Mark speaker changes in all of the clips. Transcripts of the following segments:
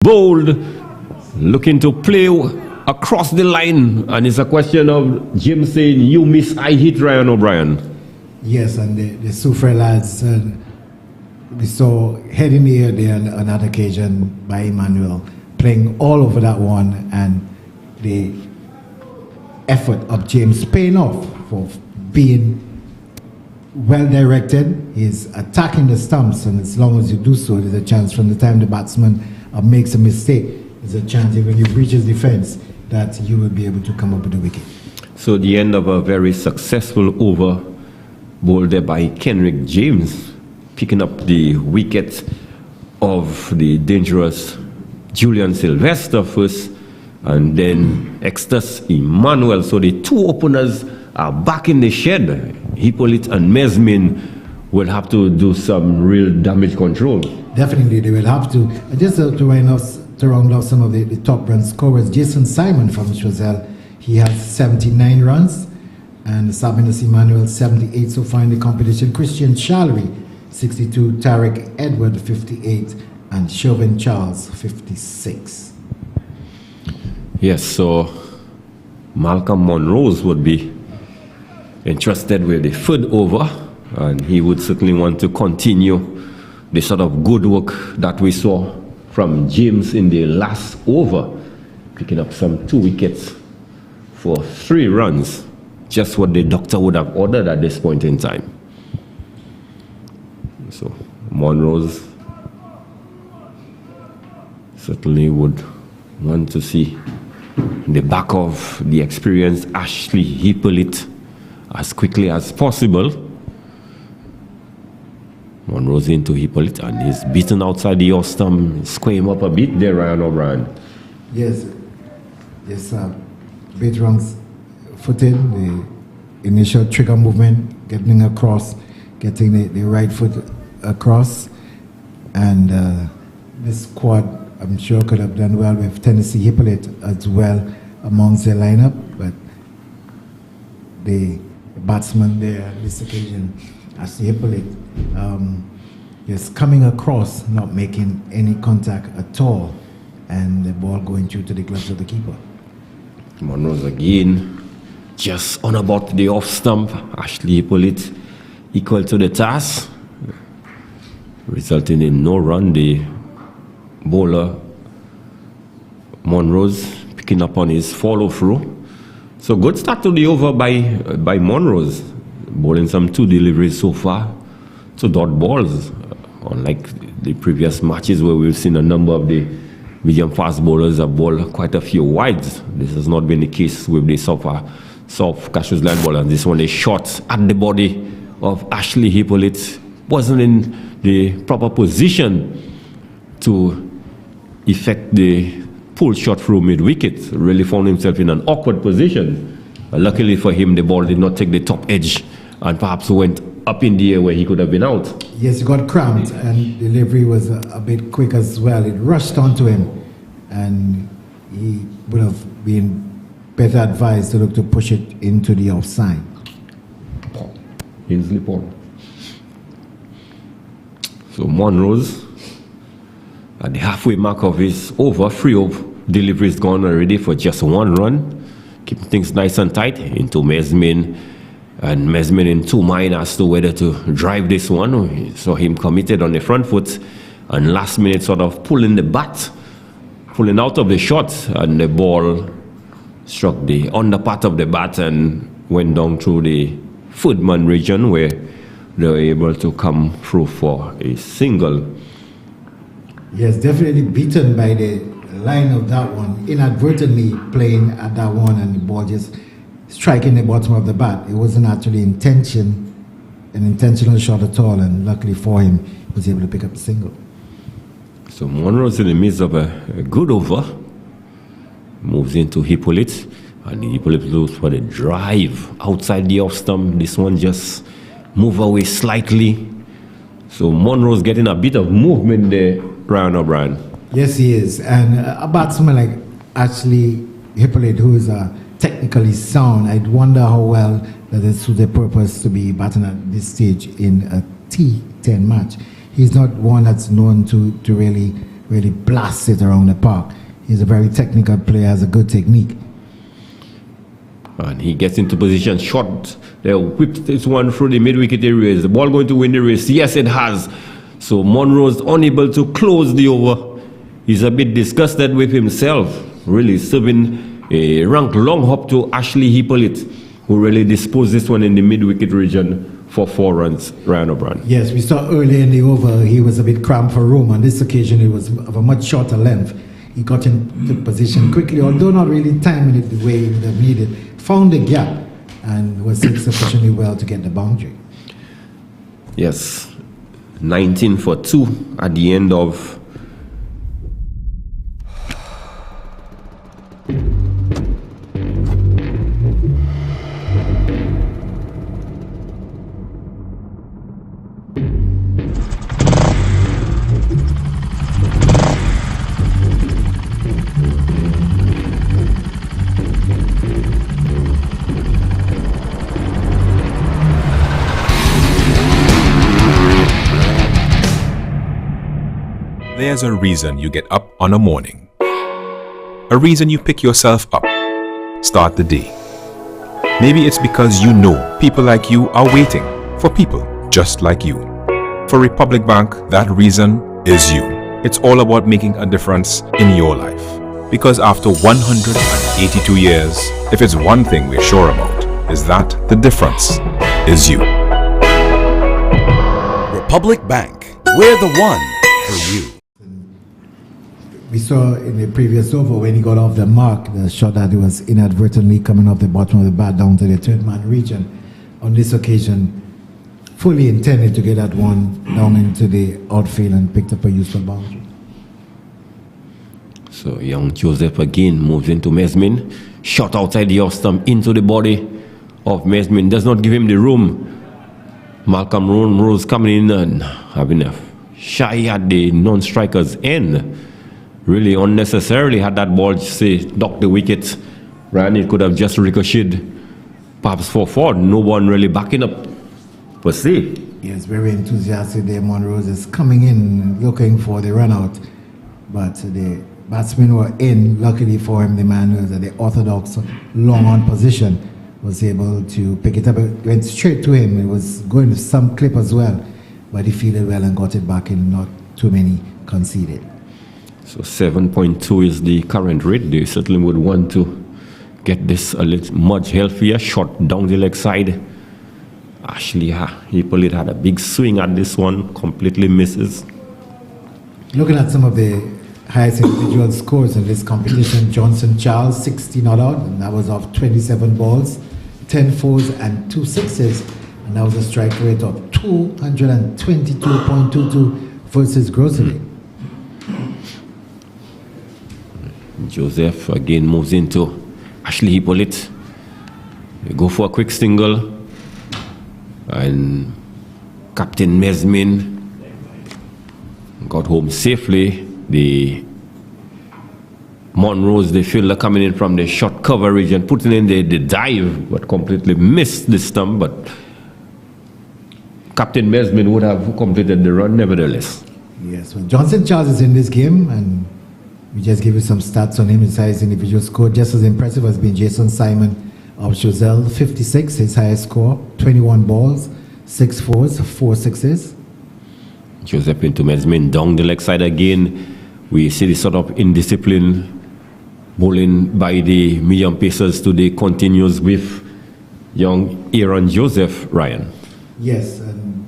Speaker 1: Bold, looking to play across the line, and it's a question of Jim saying, you miss, I hit Ryan O'Brien.
Speaker 2: Yes, and the Soufriere lads, we saw head in the air there on that occasion by Emmanuel, playing all over that one, and the effort of James paying off for being well directed. He's attacking the stumps, and as long as you do so, there's a chance from the time the batsman makes a mistake, there's a chance when you breach his defense that you will be able to come up with a wicket.
Speaker 1: So the end of a very successful over bowled there by Kenrick James, picking up the wicket of the dangerous Julian Sylvester first, and then Extus Emmanuel. So the two openers are back in the shed. Hippolyte and Mesmin will have to do some real damage control.
Speaker 2: Definitely, they will have to. Just to round off some of the top run scorers, Jason Simon from Choiseul, he has 79 runs, and Sabinus Emmanuel 78 so far in the competition. Christian Shalry 62, Tarek Edward 58, and Chauvin Charles 56.
Speaker 1: Yes, so Malcolm Monrose would be entrusted with the third over, and he would certainly want to continue the sort of good work that we saw from James in the last over, picking up some 2 wickets for 3 runs, just what the doctor would have ordered at this point in time. So Monrose certainly would want to see the back of the experienced Ashley Hippolyte as quickly as possible. Monrose into Hippolyte, and he's beaten outside the off stump, square him up a bit there, Ryan O'Brien.
Speaker 2: Yes, bit wrong footed, the initial trigger movement, getting across, getting the right foot across, and this squad, I'm sure, could have done well with Tennessee Hippolyte as well amongst their lineup, but the batsman there this occasion, Ashley Hippolyte, is coming across, not making any contact at all, and the ball going through to the gloves of the keeper.
Speaker 1: Monrose again, just on about the off stump. Ashley Hippolyte equal to the task, resulting in no run. The bowler Monrose picking up on his follow through. So good start to the over by Monrose, bowling some 2 deliveries so far, 2 dot balls, unlike the previous matches where we've seen a number of the medium fast bowlers have bowled quite a few wides. This has not been the case with the soft Castries line bowler. This one is shot at the body of Ashley Hippolyte, wasn't in the proper position to effect the pull shot through mid-wicket, really found himself in an awkward position. But luckily for him, the ball did not take the top edge and perhaps went up in the air where he could have been out.
Speaker 2: Yes, he got cramped, and delivery was a bit quick as well. It rushed onto him, and he would have been better advised to look to push it into the offside.
Speaker 1: Hinsley Paul. So Monrose at the halfway mark of his over, 3 of deliveries gone already for just 1 run, keeping things nice and tight into Mesmin. And Mesmin in 2 minds as to whether to drive this one. We saw him committed on the front foot, and last minute sort of pulling the bat, pulling out of the shot, and the ball struck the under part of the bat and went down through the third man region, where they were able to come through for a single.
Speaker 2: Yes, definitely beaten by the line of that one, inadvertently playing at that one, and the ball just striking the bottom of the bat. It wasn't actually an intentional shot at all, and luckily for him, he was able to pick up a single.
Speaker 1: So Monrose in the midst of a good over, moves into Hippolyte, and Hippolyte looks for the drive outside the off stump. This one just move away slightly. So Monrose getting a bit of movement there, Ryan O'Brien.
Speaker 2: Yes, he is, and a batsman like Ashley Hippolyte, who is technically sound, I'd wonder how well that it suits their purpose to be batting at this stage in a T10 match. He's not one that's known to really really blasts it around the park. He's a very technical player, has a good technique.
Speaker 1: And he gets into position, shot, they whipped this one through the mid-wicket area. Is the ball going to win the race? Yes, it has. So Monroe's unable to close the over. He's a bit disgusted with himself, really serving a rank long hop to Ashley Hippolyte, who really disposed this one in the mid-wicket region for 4 runs, Ryan O'Brien.
Speaker 2: Yes, we saw early in the over, he was a bit cramped for room. On this occasion, it was of a much shorter length. He got into position quickly, although not really timing it the way he would have needed. Found the gap and was hit sufficiently well to get the boundary.
Speaker 1: Yes, 19 for 2 at the end of
Speaker 3: There's a reason you get up on a morning. A reason you pick yourself up. Start the day. Maybe it's because you know people like you are waiting for people just like you. For Republic Bank, that reason is you. It's all about making a difference in your life. Because after 182 years, if it's one thing we're sure about, is that the difference is you.
Speaker 4: Republic Bank, we're the one for you.
Speaker 2: We saw in the previous over when he got off the mark, the shot that he was inadvertently coming off the bottom of the bat down to the third man region. On this occasion, fully intended to get that one down into the outfield and picked up a useful boundary.
Speaker 1: So young Joseph again moves into Mesmin. Shot outside the off stump into the body of Mesmin. Does not give him the room. Malcolm Rose coming in and having a shy at the non-striker's end. Really unnecessarily had that ball, say, knocked the wicket. Ryan, it could have just ricocheted, perhaps for Ford. No one really backing up per se.
Speaker 2: Yes, very enthusiastic there. Monroe is coming in looking for the run out, but the batsmen were in. Luckily for him, the man who was at the orthodox long on position was able to pick it up. It went straight to him. It was going to some clip as well, but he fielded well and got it back in. Not too many conceded.
Speaker 1: So 7.2 is the current rate. They certainly would want to get this a little much healthier. Shot down the leg side. Ashley Hippolyte had a big swing at this one. Completely misses.
Speaker 2: Looking at some of the highest individual scores in this competition, Johnson Charles, 60 not out, and that was off 27 balls, 10 fours and 2 sixes, and that was a strike rate of 222.22 versus Grocery.
Speaker 1: Joseph again moves into Ashley Hippolyte. They go for a quick single. And Captain Mesmin got home safely. The Monroe's, the fielder coming in from the short cover region, putting in the dive, but completely missed the stump. But Captain Mesmin would have completed the run nevertheless.
Speaker 2: Yes, well, Johnson Charles is in this game, and we just give you some stats on him. His highest individual score, just as impressive as being Jason Simon of Chazelle, 56, his highest score, 21 balls, 6 fours, 4 sixes.
Speaker 1: Joseph into Mesmin down the leg side again. We see the sort of indiscipline bowling by the medium pacers today continues with young Aaron Joseph, Ryan.
Speaker 2: Yes, and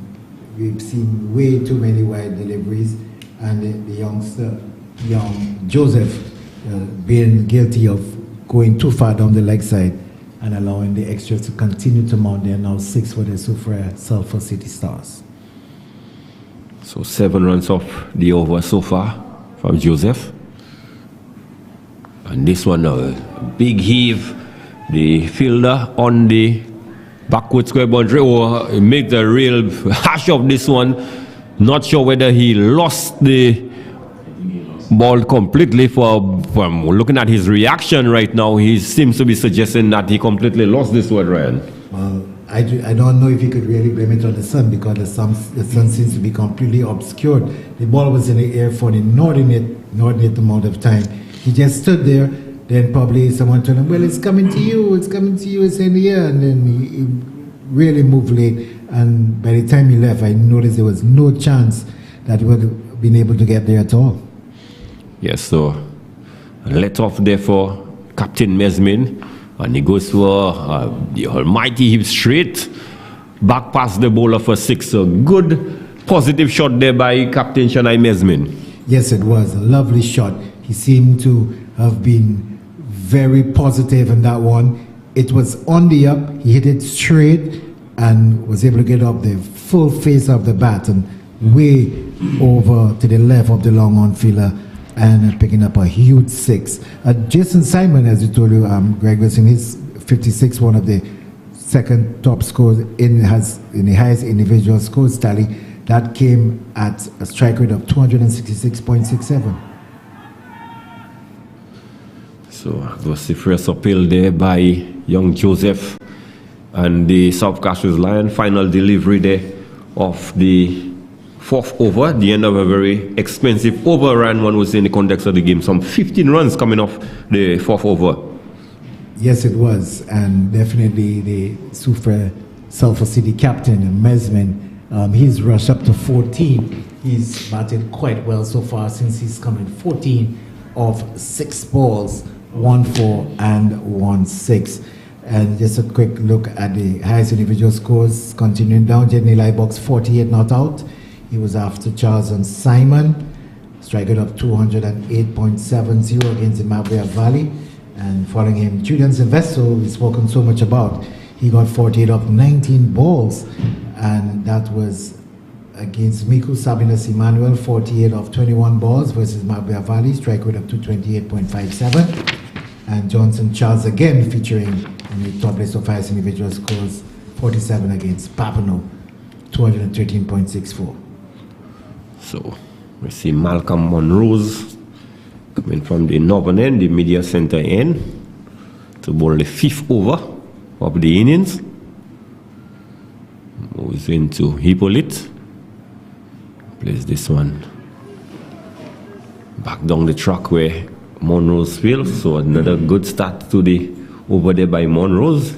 Speaker 2: we've seen way too many wide deliveries, and the youngster, young Joseph, being guilty of going too far down the leg side and allowing the extras to continue to mount. They are now 6 for the Soufriere Sulphur City Stars.
Speaker 1: So 7 runs off the over so far from Joseph. And this one, a big heave. The fielder on the backward square boundary. Oh, he made the real hash of this one. Not sure whether he lost the ball completely. From looking at his reaction right now, he seems to be suggesting that he completely lost this one, Ryan.
Speaker 2: Well, I I don't know if you could really blame it on the sun, because the sun seems to be completely obscured. The ball was in the air for an inordinate amount of time. He just stood there. Then probably someone told him, well, it's coming to you, it's in the air. And then he really moved late. And by the time he left, I noticed there was no chance that he would have been able to get there at all.
Speaker 1: Yes, so let off there for Captain Mesmin. And he goes for the almighty hip straight. Back past the bowler for 6. So good positive shot there by Captain Shanai Mesmin.
Speaker 2: Yes, it was a lovely shot. He seemed to have been very positive in that one. It was on the up. He hit it straight and was able to get up the full face of the bat and way over to the left of the long on fielder and picking up a huge 6. Jason Simon, as you told you, Greg, was in his 56, one of the second top scores in the highest individual scores tally. That came at a strike rate of 266.67.
Speaker 1: So it was the first appeal there by young Joseph and the South Castries Lion. Final delivery there of the 4th over, the end of a very expensive overrun, one would say, in the context of the game. Some 15 runs coming off the 4th over.
Speaker 2: Yes, it was. And definitely the Soufriere Sulphur City captain, Mesmin, he's rushed up to 14. He's batted quite well so far since he's come in 14 of 6 balls. 1-4 and 1-6. And just a quick look at the highest individual scores. Continuing down, Jedney Liebox 48 not out. He was after Charles and Simon, striking up 208.70 against the Mabrea Valley. And following him, Julian Silvestro, we've spoken so much about. He got 48 of 19 balls, and that was against Miku Sabinas Emmanuel, 48 of 21 balls versus Mabrea Valley, strike rate of 228.57. And Johnson Charles again featuring in the top list of highest individual scores, 47 against Papineau, 213.64.
Speaker 1: So we see Malcolm Monrose coming from the northern end, the media center end, to bowl the 5th over of the innings. Moves into Hippolyte. Plays this one back down the track where Monrose fields. So another good start to the over there by Monrose.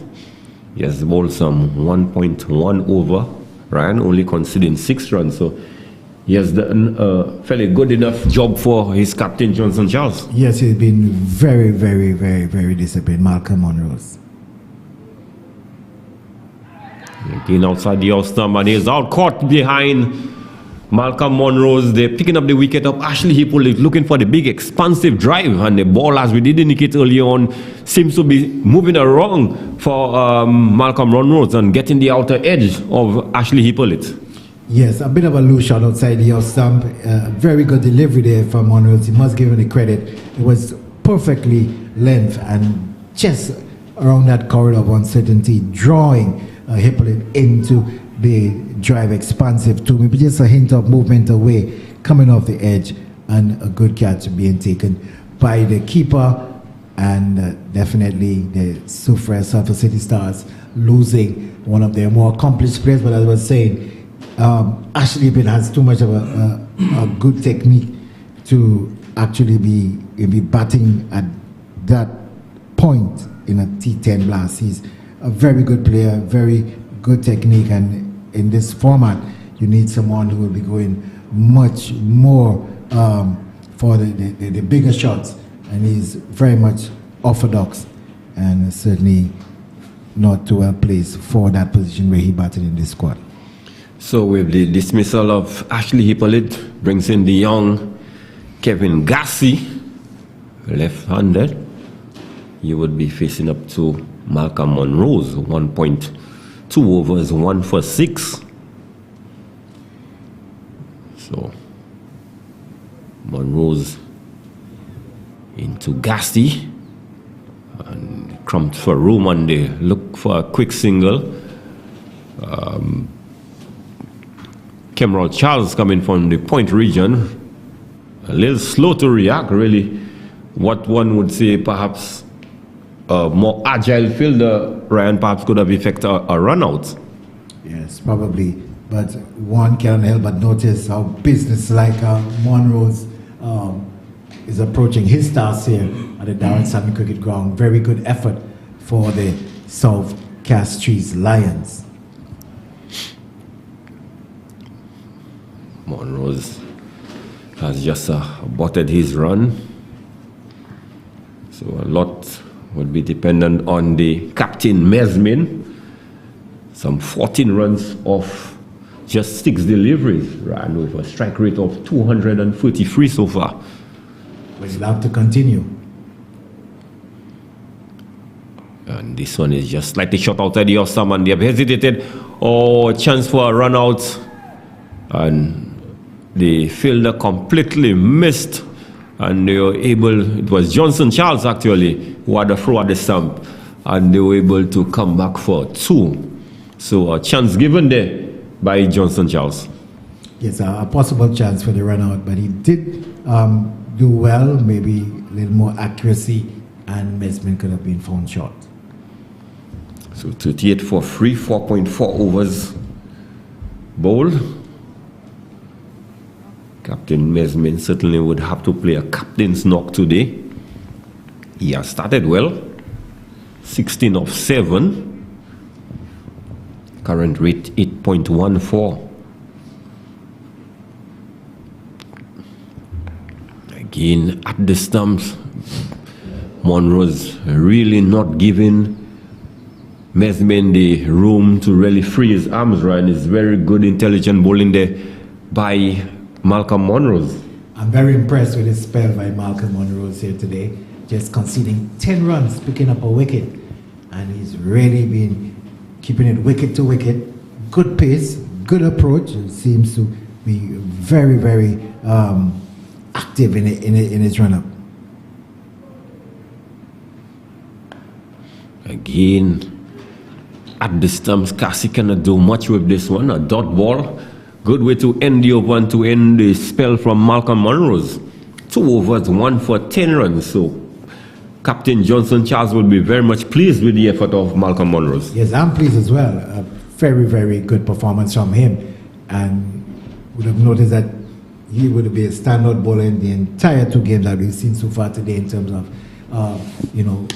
Speaker 1: He has bowled some 1.1 over, ran only conceding 6 runs. So he has done a fairly good enough job for his captain, Johnson Charles.
Speaker 2: Yes, he's been very, very, very, very disciplined, Malcolm Monrose.
Speaker 1: Again outside the off stump, and he's out caught behind Malcolm Monrose. They're picking up the wicket of Ashley Hippolyte, looking for the big expansive drive, and the ball, as we did indicate earlier on, seems to be moving around for Malcolm Monrose and getting the outer edge of Ashley Hippolyte.
Speaker 2: Yes, a bit of a loose shot outside the off stump. Very good delivery there from Monrose. You must give him the credit. It was perfectly length and just around that corridor of uncertainty, drawing Hippolyte into the drive expansive to maybe just a hint of movement away, coming off the edge, and a good catch being taken by the keeper. And definitely the Soufriere Sulphur City Stars losing one of their more accomplished players. But as I was saying, Ashley has too much of a good technique to actually be batting at that point in a T10 blast. He's a very good player, very good technique, and in this format, you need someone who will be going much more for the bigger shots, and he's very much orthodox and certainly not too well placed for that position where he batted in this squad.
Speaker 1: So with the dismissal of Ashley Hippolyte, brings in the young Kevin Gassi, left-handed. He would be facing up to Malcolm Monrose, 1.2 overs, 1 for 6. So Monrose into Gassi, and crumped for room, and they look for a quick single. Kemal Charles coming from the Point region, a little slow to react, really. What one would say perhaps a more agile fielder, Ryan perhaps could have effected a run out.
Speaker 2: Yes, probably. But one can't help but notice how business-like Monroe's is approaching his task here at the Darren Sutton Cricket Ground. Very good effort for the South Castries Lions.
Speaker 1: Monroe's has just aborted his run. So a lot will be dependent on the captain Mesmin. Some 14 runs off just 6 deliveries, ran with a strike rate of 243 so far.
Speaker 2: But he'll have to continue.
Speaker 1: And this one is just slightly shot outside the off-stump, and they have hesitated. Oh, a chance for a run out. And the fielder completely missed. And they were able, it was Johnson Charles actually, who had a throw at the stump. And they were able to come back for 2. So a chance given there by Johnson Charles.
Speaker 2: Yes, a possible chance for the run out, but he did do well, maybe a little more accuracy, and Mesmin could have been found short.
Speaker 1: So 38 for 3, 4.4 overs bowled. Captain Mesmin certainly would have to play a captain's knock today. He has started well, 16 of 7. Current rate 8.14. Again at the stumps, Monroe's really not giving Mesmin the room to really free his arms, Ryan. It's very good, intelligent bowling there by Malcolm Monroe's.
Speaker 2: I'm very impressed with his spell by Malcolm Monroe's here today. Just conceding 10 runs, picking up a wicket. And he's really been keeping it wicket to wicket. Good pace, good approach. It seems to be very, very active in his run-up.
Speaker 1: Again, at the stumps, Cassie cannot do much with this one. A dot ball. Good way to end the over, to end the spell from Malcolm Monroe's. 2 overs, 1 for 10 runs. So Captain Johnson Charles will be very much pleased with the effort of Malcolm Monroe's.
Speaker 2: Yes, I'm pleased as well. A very, very good performance from him. And would have noticed that he would be a standout bowler in the entire 2 games that we've seen so far today in terms of,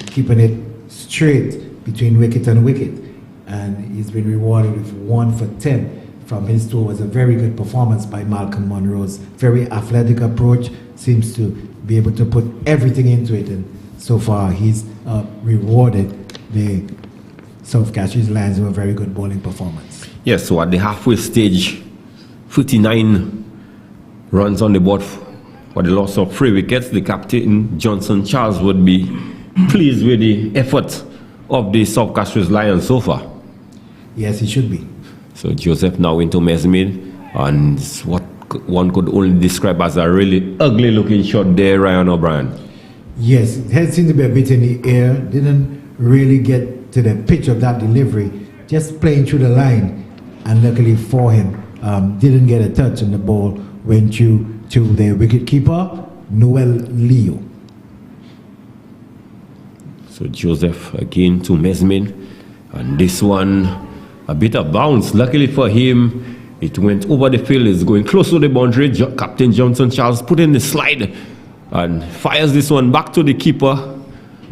Speaker 2: keeping it straight between wicket and wicket. And he's been rewarded with 1 for 10 from his 2. It was a very good performance by Malcolm Monroe's. Very athletic approach, seems to be able to put everything into it. And so far, he's rewarded the South Castries Lions with a very good bowling performance.
Speaker 1: Yes, so at the halfway stage, 59 runs on the board for the loss of 3 wickets. The captain, Johnson Charles, would be pleased with the effort of the South Castries Lions so far.
Speaker 2: Yes, he should be.
Speaker 1: So Joseph now into Mesmin, and what one could only describe as a really ugly looking shot there, Ryan O'Brien.
Speaker 2: Yes, it had seemed to be a bit in the air, didn't really get to the pitch of that delivery, just playing through the line, and luckily for him, didn't get a touch, and the ball went through to the wicketkeeper, Noel Leo.
Speaker 1: So Joseph again to Mesmin, and this one a bit of bounce. Luckily for him, it went over the field. It's going close to the boundary. Captain Johnson Charles put in the slide and fires this one back to the keeper.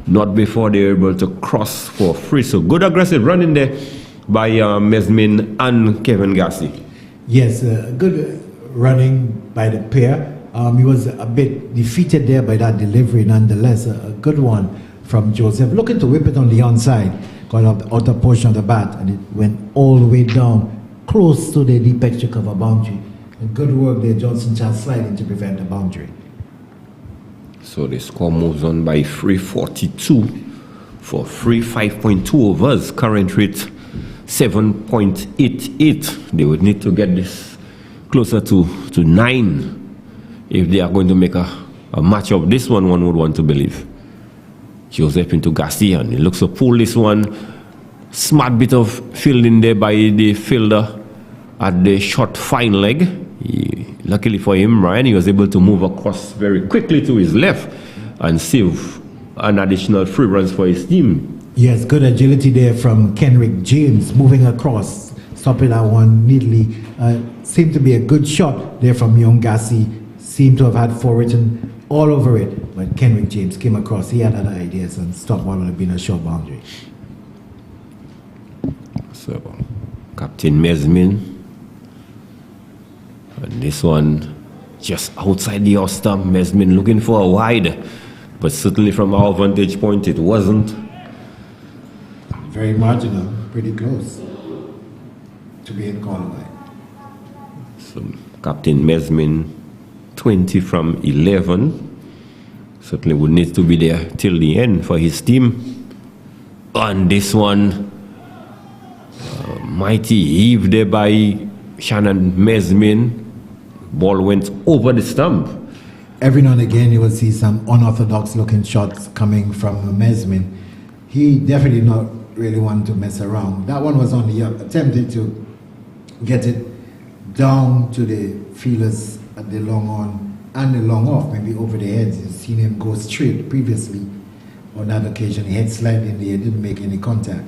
Speaker 1: Not before they were able to cross for free. So good aggressive running there by Mesmin and Kevin Gassi.
Speaker 2: Yes, good running by the pair. He was a bit defeated there by that delivery. Nonetheless, a good one from Joseph. Looking to whip it on the onside. Got off the outer portion of the bat, and it went all the way down, close to the deep extra cover boundary. And good work there, Johnson Charles sliding to prevent the boundary.
Speaker 1: So the score moves on by 342 for 5.2 overs. Current rate 7.88. They would need to get this closer to 9 if they are going to make a match of this one would want to believe. Joseph into Garcia, and he looks to pull this one. Smart bit of fielding there by the fielder at the short fine leg. Luckily for him, Ryan, he was able to move across very quickly to his left and save an additional free runs for his team.
Speaker 2: Yes, good agility there from Kenrick James, moving across, stopping that one neatly. Seemed to be a good shot there from Young Gassi. Seemed to have had forwarding all over it, but Kenrick James came across. He had other ideas and stopped what would have been a short boundary.
Speaker 1: So, Captain Mesmin, and this one just outside the off stump. Mesmin looking for a wide, but certainly from our vantage point, it wasn't.
Speaker 2: Very marginal, pretty close to being called away.
Speaker 1: So, Captain Mesmin, 20 from 11. Certainly would need to be there till the end for his team. And this one, mighty heave there by Shannon Mesmin. Ball went over the stump.
Speaker 2: Every now and again, you will see some unorthodox looking shots coming from Mesmin. He definitely not really want to mess around. That one was on the up, attempted to get it down to the fielders at the long on and the long off, maybe over the heads. You've seen him go straight previously. On that occasion, he head sliding in the air, didn't make any contact,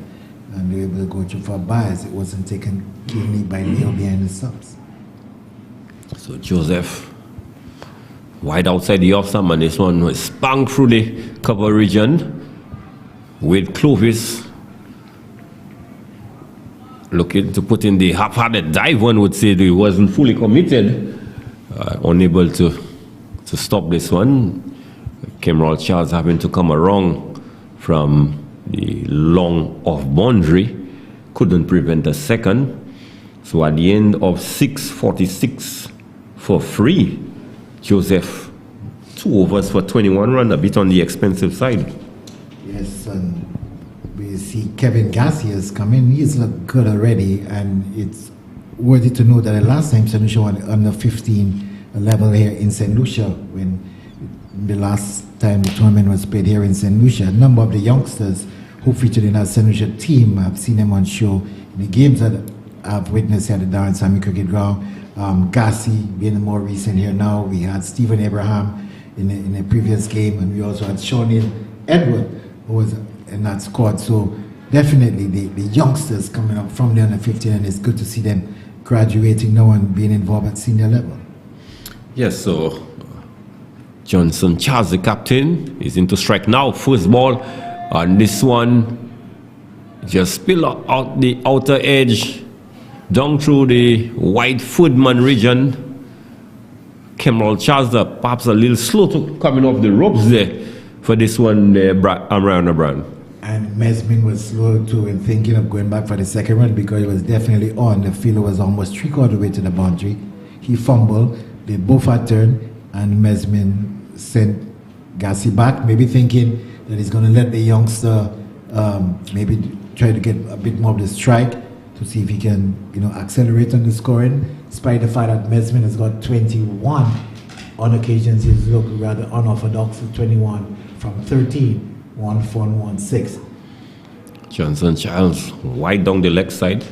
Speaker 2: and they were able to go through for a bias. It wasn't taken keenly by Leo behind the stumps.
Speaker 1: So Joseph, wide outside the off stump, and this one was spun through the cover region with Clovis looking to put in the half-hearted dive. One would say that he wasn't fully committed, unable to stop this one. Cameron Charles having to come around from the long off boundary, couldn't prevent a second. So at the end of 6:46 for free, Joseph 2 overs for 21 runs, a bit on the expensive side.
Speaker 2: Yes, and we see Kevin Gassi has come in. He's looked good already, and it's worthy to know that the last time St. Lucia won under 15 level here in St. Lucia, when the last time the tournament was played here in St. Lucia, a number of the youngsters who featured in our St. Lucia team, I've seen them on show in the games that I've witnessed here at the Darren Sammy Cricket Ground. Gassi being more recent here now. We had Stephen Abraham in a previous game, and we also had Shawnee Edward, who was in that squad. So definitely the youngsters coming up from the under 15, and it's good to see them graduating now and being involved at senior level.
Speaker 1: Yes, so Johnson Charles, the captain, is into strike now. First ball, and this one just spill out the outer edge, down through the wide footman region. Cameron Charles, perhaps a little slow to coming off the ropes there for this one, Brian O'Brien.
Speaker 2: And Mesmin was slow too in thinking of going back for the second run, because it was definitely on. The fielder was almost 3/4 way to the boundary. He fumbled. They both had turned, and Mesmin sent Gassi back, maybe thinking that he's going to let the youngster maybe try to get a bit more of the strike to see if he can, accelerate on the scoring. Despite the fact that Mesmin has got 21 on occasions, he's looked rather unorthodox with 21 from 13, 1-4 and 1-6.
Speaker 1: Johnson Charles, wide down the leg side,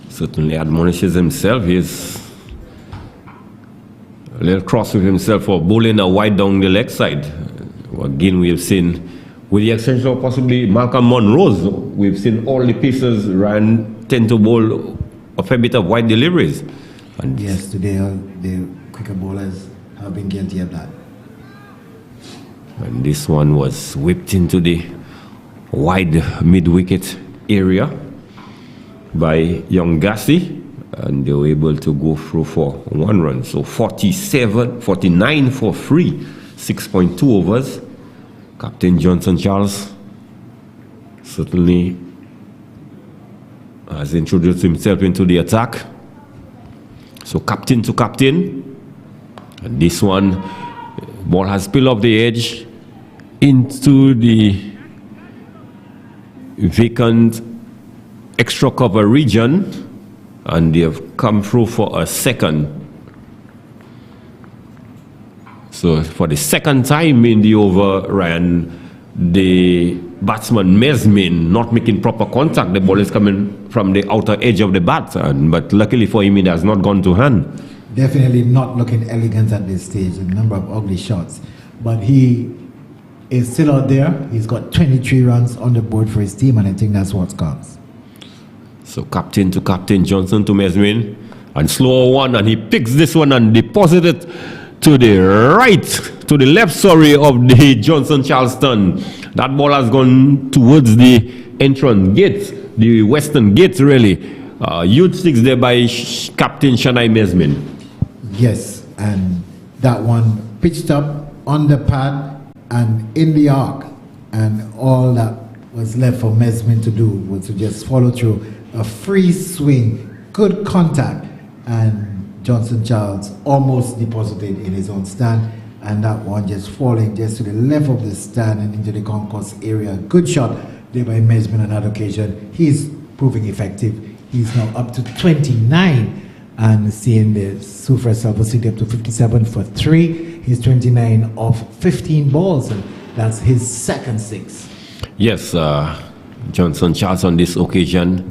Speaker 1: certainly admonishes himself. He's a little cross with himself for bowling a wide down the leg side. Again, we have seen, with the exception of possibly Malcolm Monroe's, we've seen all the pieces tend to bowl a fair bit of wide deliveries. And
Speaker 2: yes, today the quicker bowlers have been guilty of that.
Speaker 1: And this one was whipped into the wide mid-wicket area by young Gassi, and they were able to go through for 1 run. So 49 for free, 6.2 overs. Captain Johnson Charles certainly has introduced himself into the attack. So captain to captain. And this one, ball has spilled off the edge into the vacant extra cover region, and they have come through for a second. So for the second time in the over, Ryan, the batsman Mesmin not making proper contact. The ball is coming from the outer edge of the bat, but luckily for him, it has not gone to hand.
Speaker 2: Definitely not looking elegant at this stage. A number of ugly shots, but he is still out there. He's got 23 runs on the board for his team, and I think that's what counts.
Speaker 1: So captain to captain, Johnson to Mesmin, and slower one, and he picks this one and deposits it to the right, to the left, sorry, of the Johnson Charleston. That ball has gone towards the entrance gate, the western gate, really. Huge six there by Captain Shanai Mesmin.
Speaker 2: Yes, and that one pitched up on the pad and in the arc, and all that was left for Mesmin to do was to just follow through a free swing, good contact, and Johnson Charles almost deposited in his own stand, and that one just falling just to the left of the stand and into the concourse area. Good shot there by Mesmin on that occasion. He's proving effective. He's now up to 29 and seeing the Soufriere Sulphur City up to 57 for 3. He's 29 off 15 balls, and that's his second six.
Speaker 1: Yes, Johnson Charles on this occasion,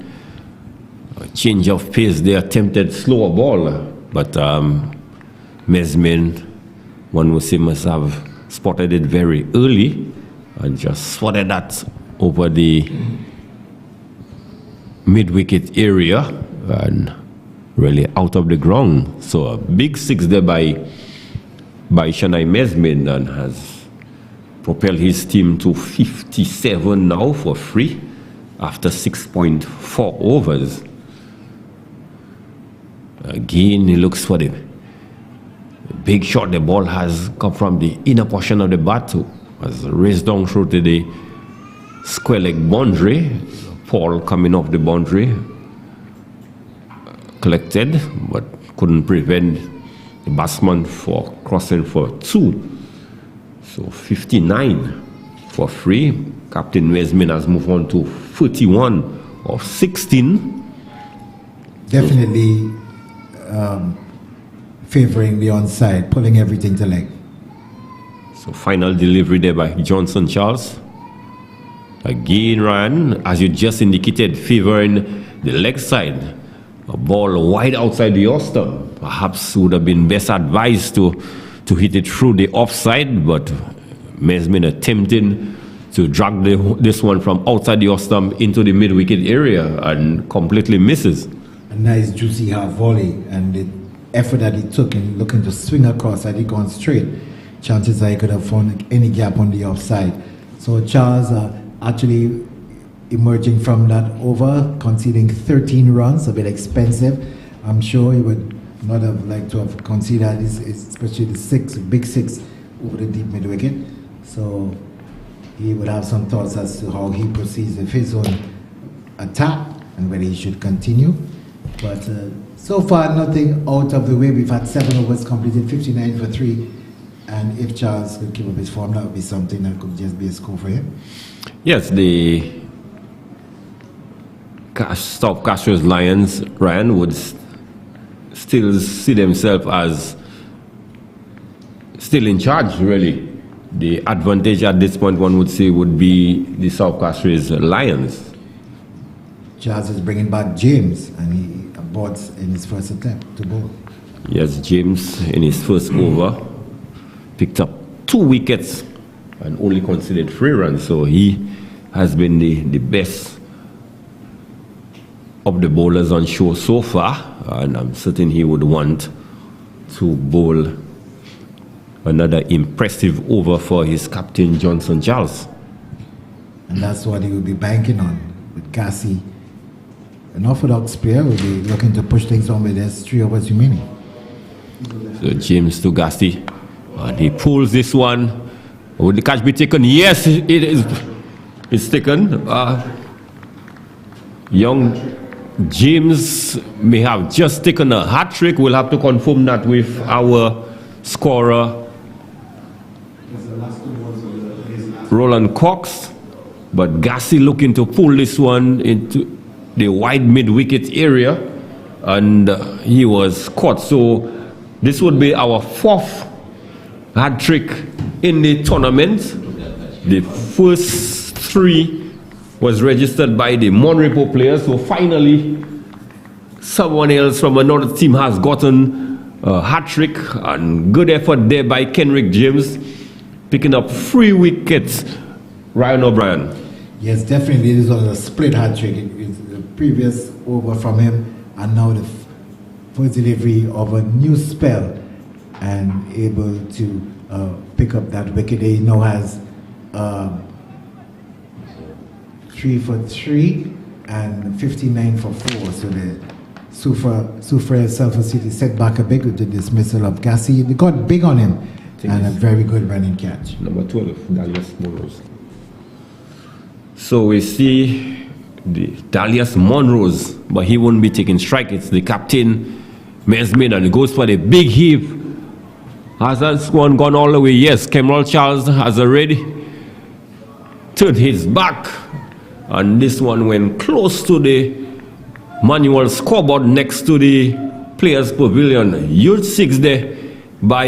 Speaker 1: change of pace, they attempted slower ball, but Mesmin, one would say, must have spotted it very early and just spotted that over the mid-wicket area and really out of the ground. So a big six there by Shanai Mesmin, and has propelled his team to 57 now for 3 after 6.4 overs. Again, he looks for the big shot. The ball has come from the inner portion of the bat, has raced down through to the square leg boundary. Paul coming off the boundary, collected, but couldn't prevent the batsman for crossing for 2. So 59 for 3. Captain Mesmin has moved on to 41 of 16.
Speaker 2: Definitely favoring the onside, pulling everything to leg.
Speaker 1: So final delivery there by Johnson Charles. Again, Ryan, as you just indicated, favoring the leg side. A ball wide outside the off-stump. Perhaps would have been best advised to hit it through the offside, but Mesmin attempting to drag this one from outside the off-stump into the mid-wicket area and completely misses.
Speaker 2: A nice juicy half volley, and the effort that he took in looking to swing across, had he gone straight, chances are he could have found any gap on the offside. So Charles actually emerging from that over, conceding 13 runs, a bit expensive. I'm sure he would not have liked to have conceded, especially the big six over the deep mid-wicket. So he would have some thoughts as to how he proceeds with his own attack and whether he should continue. But so far, nothing out of the way. We've had 7 overs completed, 59 for 3. And if Charles could keep up his form, that would be something that could just be a score for him.
Speaker 1: Yes, the South Castries Lions, Ryan, would still see themselves as still in charge, really. The advantage at this point, one would say, would be the South Castries Lions.
Speaker 2: Charles is bringing back James, and he aborts in his first attempt to bowl.
Speaker 1: Yes, James in his first over picked up 2 wickets and only conceded 3 runs. So he has been the best of the bowlers on show so far, and I'm certain he would want to bowl another impressive over for his captain Johnson Charles.
Speaker 2: And that's what he will be banking on with Gassi. An orthodox player will be looking to push things on with this 3 overs remaining.
Speaker 1: So James to Gassi, and he pulls this one. Would the catch be taken? Yes, it is. It's taken. Young James may have just taken a hat trick. We'll have to confirm that with our scorer, Roland Cox. But Gassi looking to pull this one into the wide mid-wicket area, and he was caught. So this would be our 4th hat trick in the tournament. The first 3 was registered by the Monrepo players. So finally, someone else from another team has gotten a hat trick, and good effort there by Kenrick James. picking up 3 wickets. Ryan O'Brien.
Speaker 2: Yes, definitely. This was a split hat trick. It's the previous over from him, and now the first delivery of a new spell, and able to pick up that wicket. He now has 3 for 3 and 59 for 4. So the Soufriere Sulphur City set back a bit with the dismissal of Gassi. They got big on him, and a very good running catch.
Speaker 1: Number 12, Dalius Monrose. So we see the Dalius Monrose, but he won't be taking strike. It's the captain, Mesmin, and he goes for the big heave. Has that one gone all the way? Yes, Kemal Charles has already turned his back, and this one went close to the manual scoreboard next to the players' pavilion. Huge 6 there by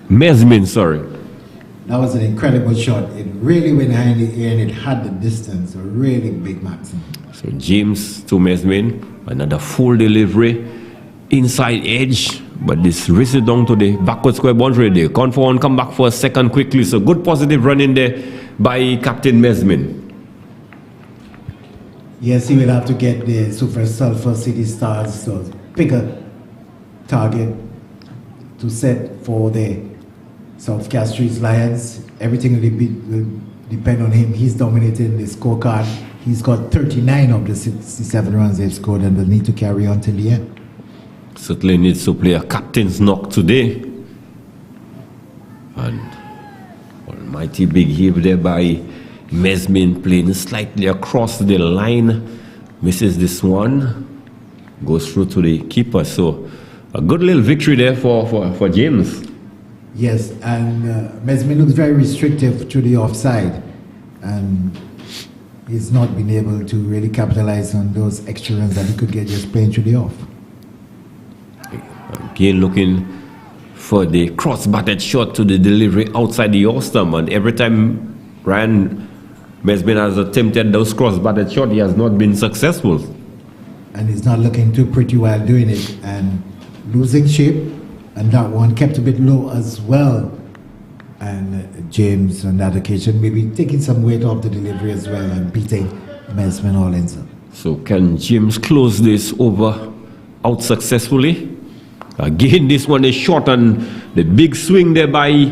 Speaker 1: Mesmin, sorry.
Speaker 2: That was an incredible shot. It really went high in the air and it had the distance. A really big maximum.
Speaker 1: So James to Mesmin, another full delivery, inside edge, but this wristed down to the backward square boundary. They count for one, come back for a second quickly. So good positive run in there by Captain Mesmin.
Speaker 2: Yes, he will have to get the Soufriere Sulphur City Stars to pick a target to set for the South Castries Lions. Everything will depend on him. He's dominating the scorecard. He's got 39 of the 67 runs they've scored, and they'll need to carry on till the end.
Speaker 1: Certainly needs to play a captain's knock today. And almighty big heave there by Mesmin, playing slightly across the line. Misses this one. Goes through to the keeper. So a good little victory there for James.
Speaker 2: Yes, and Mesmin looks very restrictive to the offside, and he's not been able to really capitalize on those extra runs that he could get just playing through the off.
Speaker 1: Again looking for the cross-batted shot to the delivery outside the off stump, and every time Ryan Mesmin has attempted those cross-batted shots, he has not been successful.
Speaker 2: And he's not looking too pretty while doing it, and losing shape. And that one kept a bit low as well. And James, on that occasion, maybe taking some weight off the delivery as well and beating Mesmin all in.
Speaker 1: So can James close this over out successfully? Again, this one is short, and the big swing there by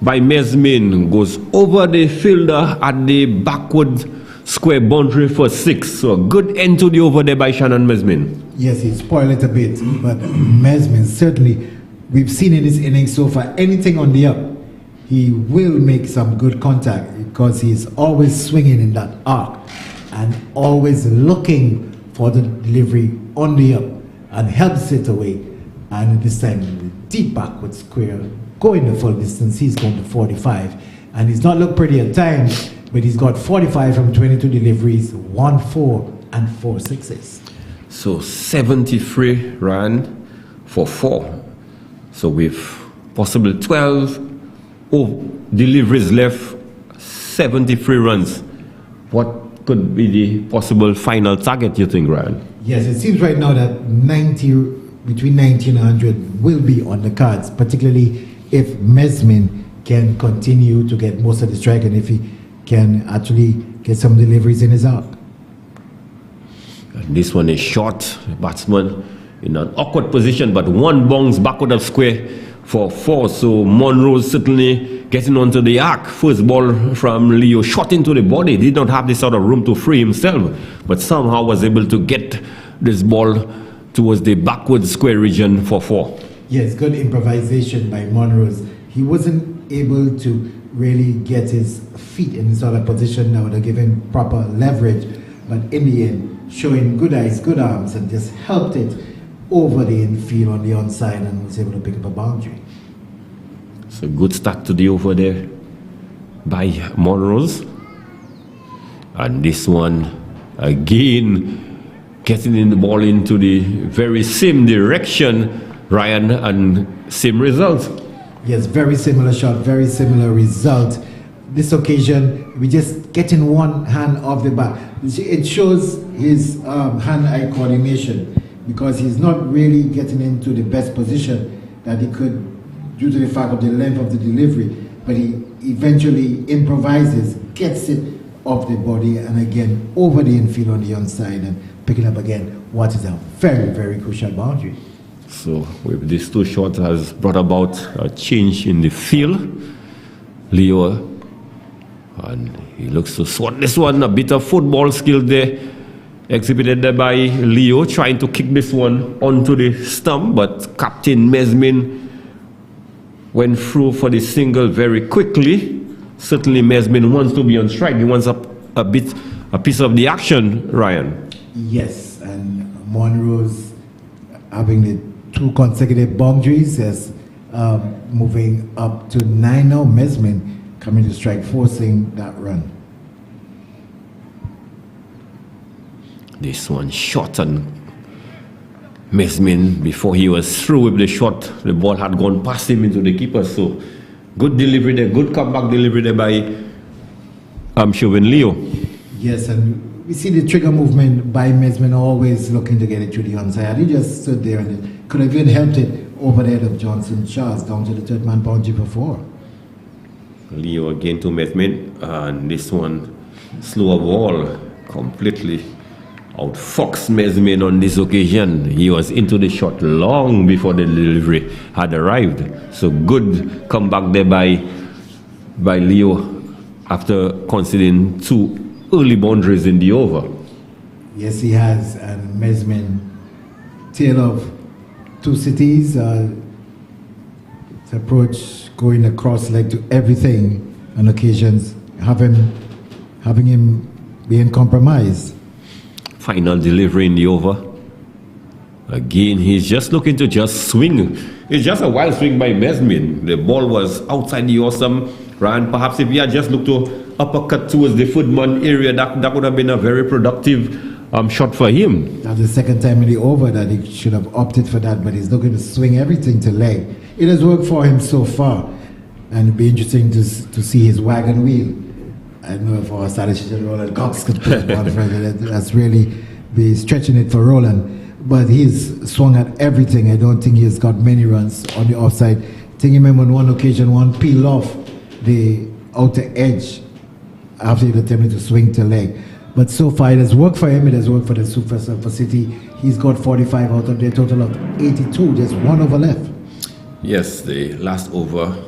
Speaker 1: Mesmin goes over the fielder at the backward square boundary for 6. So a good end to the over there by Shannon Mesmin.
Speaker 2: Yes, he spoiled it a bit, but Mesmin certainly, we've seen in this innings so far, anything on the up, he will make some good contact because he's always swinging in that arc and always looking for the delivery on the up and helps it away. And this time, the deep backward square, going the full distance, he's gone to 45. And he's not looked pretty at times, but he's got 45 from 22 deliveries, 1 4 and 4 sixes.
Speaker 1: So 73 ran for 4. So with possible 12 deliveries left, 73 runs. What could be the possible final target, you think, Ryan?
Speaker 2: Yes, it seems right now that between 90 and 100 will be on the cards, particularly if Mesmin can continue to get most of the strike and if he can actually get some deliveries in his arc.
Speaker 1: And this one is short. Batsman in an awkward position, but one bounce backward of square for 4. So Monrose certainly getting onto the arc. First ball from Leo, shot into the body. Did not have this sort of room to free himself, but somehow was able to get this ball towards the backward square region for 4.
Speaker 2: Yes, good improvisation by Monrose. He wasn't able to really get his feet in sort of position that would have given proper leverage, but in the end, showing good eyes, good arms, and just helped it over the infield on the onside and was able to pick up a boundary.
Speaker 1: So good start to the over there by Monrose. And this one, again, getting in the ball into the very same direction, Ryan, and same result.
Speaker 2: Yes, very similar shot, very similar result. This occasion, we just getting one hand off the bat. It shows his hand-eye coordination because he's not really getting into the best position that he could due to the fact of the length of the delivery, but he eventually improvises, gets it off the body, and again over the infield on the onside and picking up again what is a very, very crucial boundary.
Speaker 1: So with these two shots has brought about a change in the field. Leo, and he looks to swat this one, a bit of football skill there, exhibited there by Leo, trying to kick this one onto the stump, but Captain Mesmin went through for the single very quickly. Certainly Mesmin wants to be on strike. He wants a piece of the action, Ryan.
Speaker 2: Yes, and Monroe's having the 2 consecutive boundaries as moving up to 9 now. Mesmin coming to strike, forcing that run.
Speaker 1: This one shot, and Mesmin, before he was through with the shot, the ball had gone past him into the keeper. So good delivery there, good comeback delivery there by Chauvin Leo.
Speaker 2: Yes, and we see the trigger movement by Mesmin, always looking to get it through the onside. He just stood there and it could have even helped it over the head of Johnson Charles down to the third man boundary for 4.
Speaker 1: Leo again to Mesmin, and this one slower ball completely outfoxed Mesmin on this occasion. He was into the shot long before the delivery had arrived. So good comeback there by Leo after conceding 2 early boundaries in the over.
Speaker 2: Yes, he has, and Mesmin, tale of 2 cities. His approach going across leg to everything on occasions, having him being compromised.
Speaker 1: Final delivery in the over. Again, he's just looking to just swing. It's just a wild swing by Mesmin. The ball was outside the awesome run. Perhaps if he had just looked to uppercut towards the footman area, that would have been a very productive shot for him.
Speaker 2: That's the second time in the over that he should have opted for that, but he's looking to swing everything to leg. It has worked for him so far, and it'd be interesting to see his wagon wheel. I don't know if our statistician Roland Cox could put one further. That's really be stretching it for Roland. But he's swung at everything. I don't think he's got many runs on the offside. I think him on one occasion, one peel off the outer edge after he attempted to swing to leg. But so far it has worked for him. It has worked for the Soufriere Sulphur City. He's got 45 out of their total of 82. Just 1 over left.
Speaker 1: Yes, the last over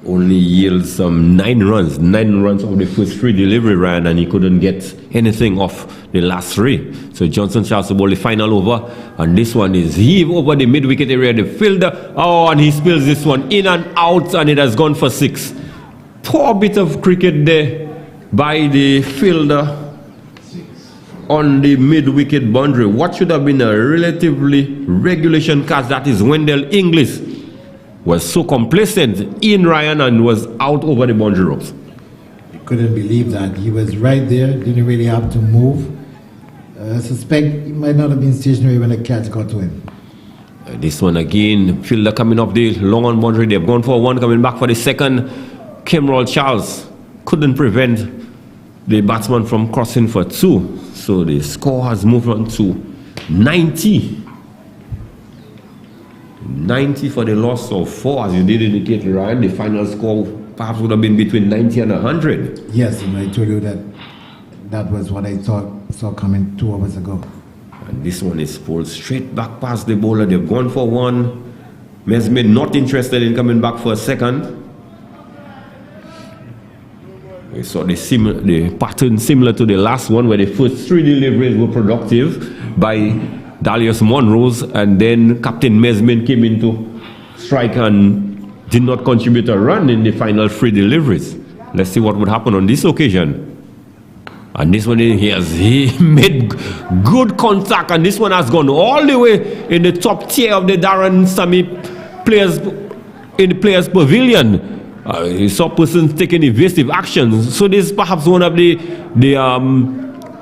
Speaker 1: only yields 9 runs. 9 runs of the first 3 delivery ran, and he couldn't get anything off the last 3. So Johnson Charles to bowl the final over, and this one is heave over the mid-wicket area. The fielder, and he spills this one in and out, and it has gone for 6. Poor bit of cricket there by the fielder on the mid-wicket boundary. What should have been a relatively regulation catch, that is Wendell Inglis, was so complacent in Ryan and was out over the boundary ropes.
Speaker 2: I couldn't believe that. He was right there, didn't really have to move. I suspect he might not have been stationary when the catch got to him.
Speaker 1: This one again, fielder coming up the long on boundary. They've gone for 1, coming back for the second. Kimrol Charles couldn't prevent the batsman from crossing for 2. So the score has moved on to 90. 90 for the loss of 4, as you did indicate, Ryan. The final score perhaps would have been between 90 and 100.
Speaker 2: Yes, and I told you that was what I saw coming 2 hours ago.
Speaker 1: And this one is pulled straight back past the bowler. They've gone for 1. Mesmin not interested in coming back for a second. We saw the pattern similar to the last one, where the first 3 deliveries were productive by Dalius Monrose, and then Captain Mesmin came into strike and did not contribute a run in the final 3 deliveries. Let's see what would happen on this occasion. And this one, he made good contact, and this one has gone all the way in the top tier of the Darren Sammy players in the players' pavilion. You saw persons taking evasive actions. So this is perhaps one of the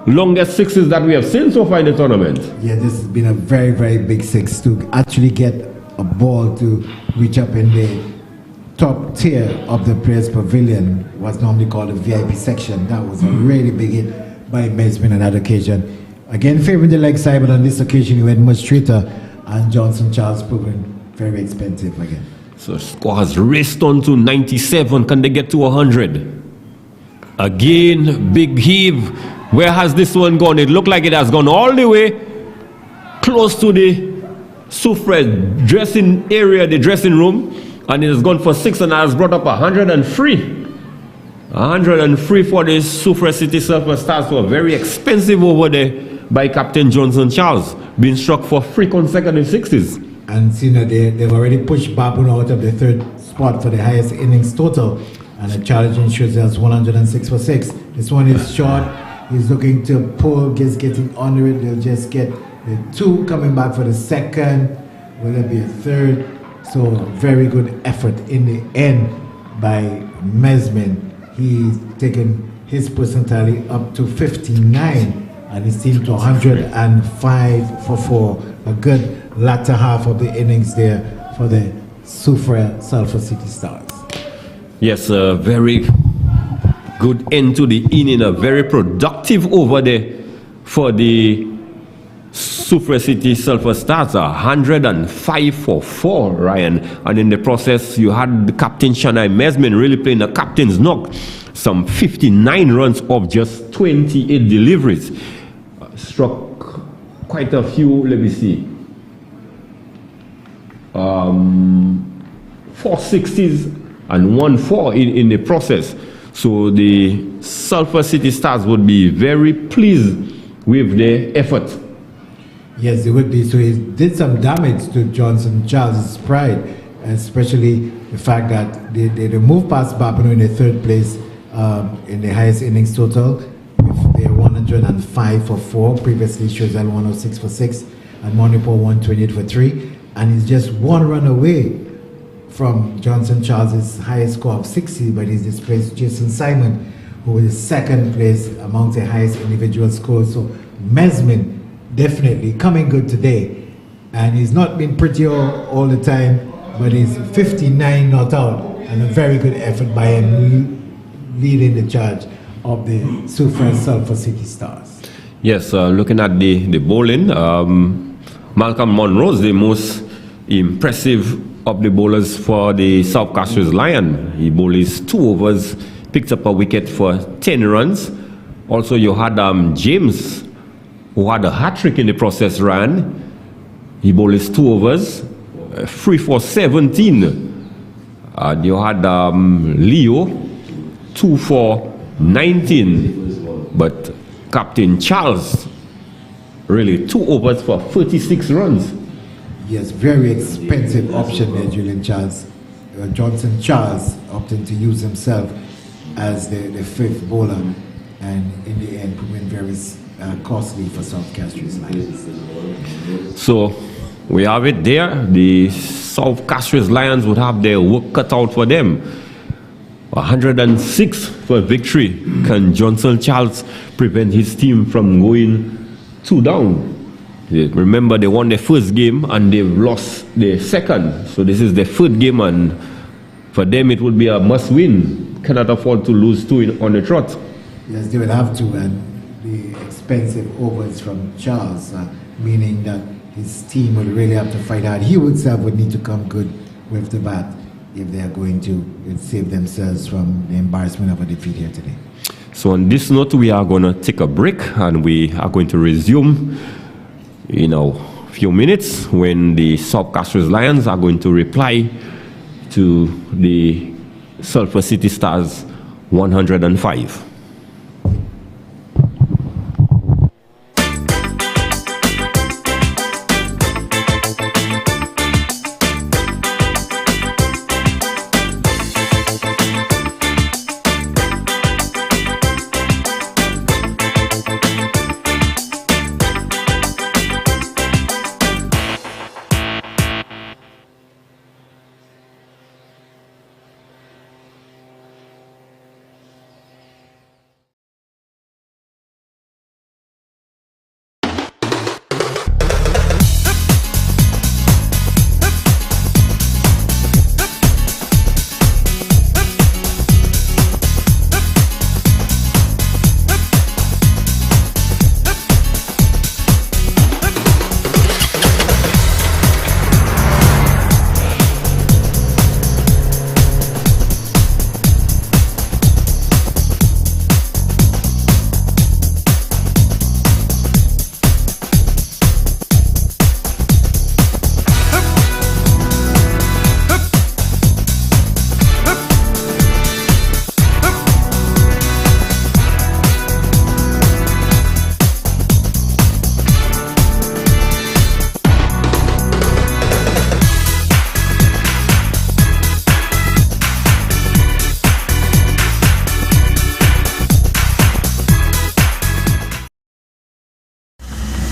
Speaker 1: longest 6s that we have seen so far in the tournament.
Speaker 2: Yeah, this has been a very, very big 6 to actually get a ball to reach up in the top tier of the players' pavilion, what's normally called the VIP section. That was a really big hit by Mesmin on that occasion. Again, favoring the leg side, but on this occasion he went much straighter, and Johnson Charles proving very expensive again.
Speaker 1: So score has raced on to 97. Can they get to 100? Again, big heave. Where has this one gone? It looked like it has gone all the way close to the Soufriere dressing area, the dressing room, and it has gone for 6 and has brought up 103. 103 for the Soufriere City Sulphur Stars were very expensive over there by Captain Johnson Charles, being struck for 3 consecutive sixes.
Speaker 2: And they've already pushed Baboon out of the 3rd spot for the highest innings total, and the challenging shows us 106 for 6. This one is short. He's looking to pull, just getting under it. They'll just get the 2 coming back for the 2nd. Will it be a 3rd? So very good effort in the end by Mesmin. He's taken his percentile up to 59 and his team to 105 for 4. A good latter half of the innings there for the Soufriere Sulphur City Stars.
Speaker 1: Yes, a very good end to the inning, a very productive over there for the Soufriere City Sulphur Stars, 105 for 4, Ryan. And in the process, you had the captain Shanai Mesmin really playing the captain's knock. Some 59 runs off just 28 deliveries. Struck quite a few, let me see. 4 60s and 1 4 in the process. So the Sulphur City Stars would be very pleased with their effort.
Speaker 2: Yes, it would be. So he did some damage to Johnson Charles' pride, especially the fact that they moved past Babino in the 3rd place in the highest innings total. They're 105 for 4. Previously, Shozel 106 for 6, and Monipo 128 for 3. And he's just 1 run away from Johnson Charles' highest score of 60, but he's displaced Jason Simon, who is 2nd place among the highest individual scores. So Mesmin definitely coming good today, and he's not been pretty all the time, but he's 59 not out, and a very good effort by him leading the charge of the Soufriere Sulphur City Stars.
Speaker 1: Yes, looking at the bowling, Malcolm Monroe is the most impressive of the bowlers for the South Castries Lion. He bowled his 2 overs, picked up a wicket for 10 runs. Also, you had James, who had a hat-trick in the process, ran. He bowled his 2 overs, 3 for 17. And you had Leo, 2 for 19. But Captain Charles, really 2 overs for 36 runs.
Speaker 2: Yes, very expensive option there, Julian Charles. Johnson Charles opting to use himself as the 5th bowler, and in the end proving very costly for South Castries Lions.
Speaker 1: So we have it there. The South Castries Lions would have their work cut out for them. 106 for victory. Can Johnson Charles prevent his team from going 2 down? Remember, they won their 1st game and they've lost their 2nd. So this is their 3rd game, and for them it would be a must-win. Cannot afford to lose 2 on the trot.
Speaker 2: Yes, they will have to, and the expensive overs from Charles, meaning that his team would really have to fight hard. He himself would need to come good with the bat if they are going to save themselves from the embarrassment of a defeat here today.
Speaker 1: So on this note, we are going to take a break, and we are going to resume in a few minutes when the South Castries Lions are going to reply to the Sulphur City Stars 105.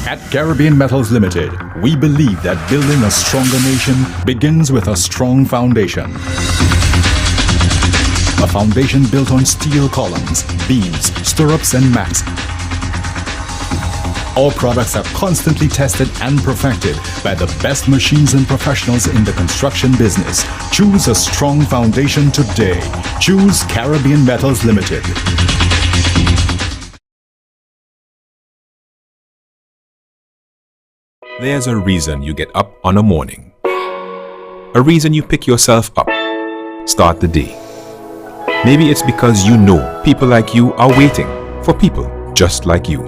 Speaker 5: At Caribbean Metals Limited, we believe that building a stronger nation begins with a strong foundation. A foundation built on steel columns, beams, stirrups, and mats. Our products are constantly tested and perfected by the best machines and professionals in the construction business. Choose a strong foundation today. Choose Caribbean Metals Limited.
Speaker 3: There's a reason you get up on a morning. A reason you pick yourself up. Start the day. Maybe it's because you know people like you are waiting for people just like you.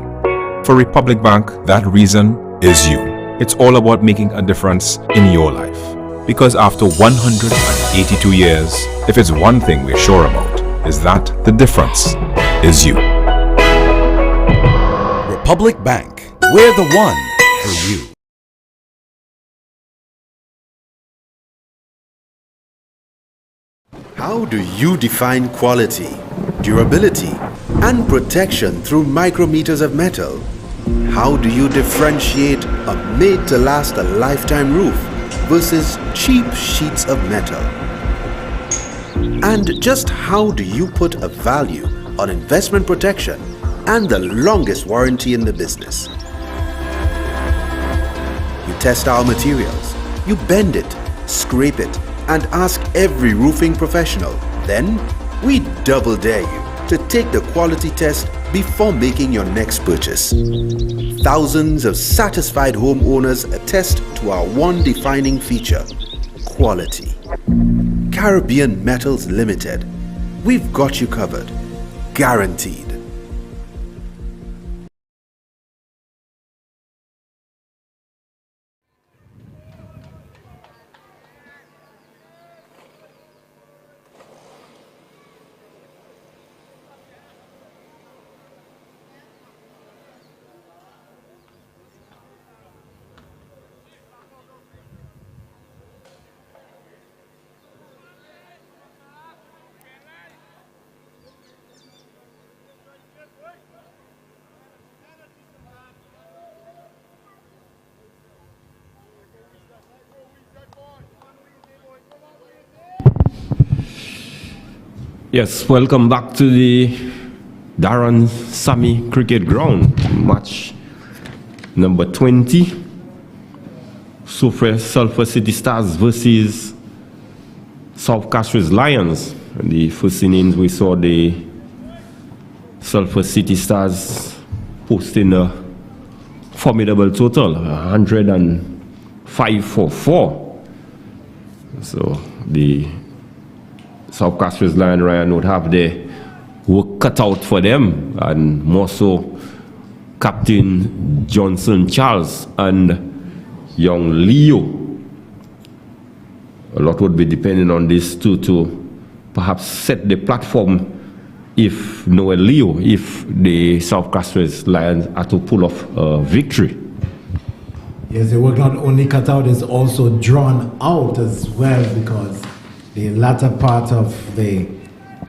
Speaker 3: For Republic Bank, that reason is you. It's all about making a difference in your life. Because after 182 years, if it's one thing we're sure about, is that the difference is you.
Speaker 4: Republic Bank. We're the one for you. How do you define quality, durability, and protection through micrometers of metal? How do you differentiate a made-to-last a lifetime roof versus cheap sheets of metal? And just how do you put a value on investment protection and the longest warranty in the business? You test our materials, you bend it, scrape it, and ask every roofing professional. Then, we double dare you to take the quality test before making your next purchase. Thousands of satisfied homeowners attest to our one defining feature: quality. Caribbean Metals Limited. We've got you covered. Guaranteed.
Speaker 1: Yes, welcome back to the Darren Sammy Cricket Ground, match number 20. Soufriere Sulphur City Stars versus South Castries Lions. In the first innings, we saw the Sulphur City Stars posting a formidable total, 105 for 4. So the South Castries Lion Ryan would have their work cut out for them, and more so Captain Johnson Charles and young Leo. A lot would be depending on these two to perhaps set the platform if Noel Leo, if the South Castries Lions are to pull off a victory.
Speaker 2: Yes, the work not only cut out is also drawn out as well, because the latter part of the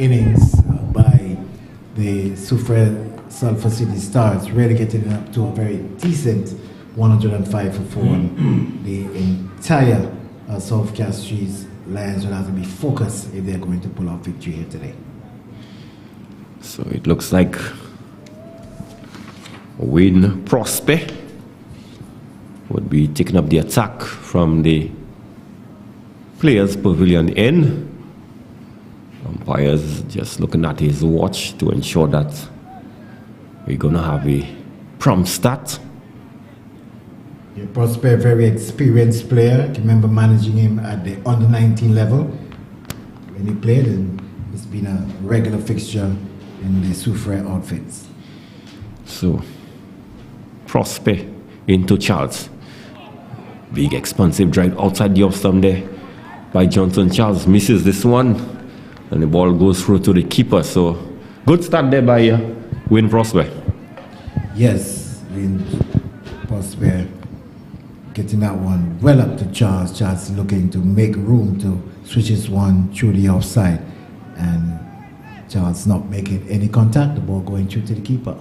Speaker 2: innings by the Soufriere Sulphur City Stars really getting up to a very decent 105 for 4. The entire South Castries Lions will have to be focused if they're going to pull off victory here today.
Speaker 1: So it looks like Wayne Prosper would be taking up the attack from the Players Pavilion end. Umpires just looking at his watch to ensure that we're going to have a prompt start.
Speaker 2: Yeah, Prosper, very experienced player. I remember managing him at the under-19 level when he played, and he's been a regular fixture in the Soufriere outfits.
Speaker 1: So, Prosper into Charles. Big expansive drive outside the off-stump there by Johnson Charles. Misses this one, and the ball goes through to the keeper. So, good start there by Wayne Prosper.
Speaker 2: Yes, Wayne Prosper getting that one well up to Charles. Charles looking to make room to switch his one through the offside, and Charles not making any contact, the ball going through to the keeper.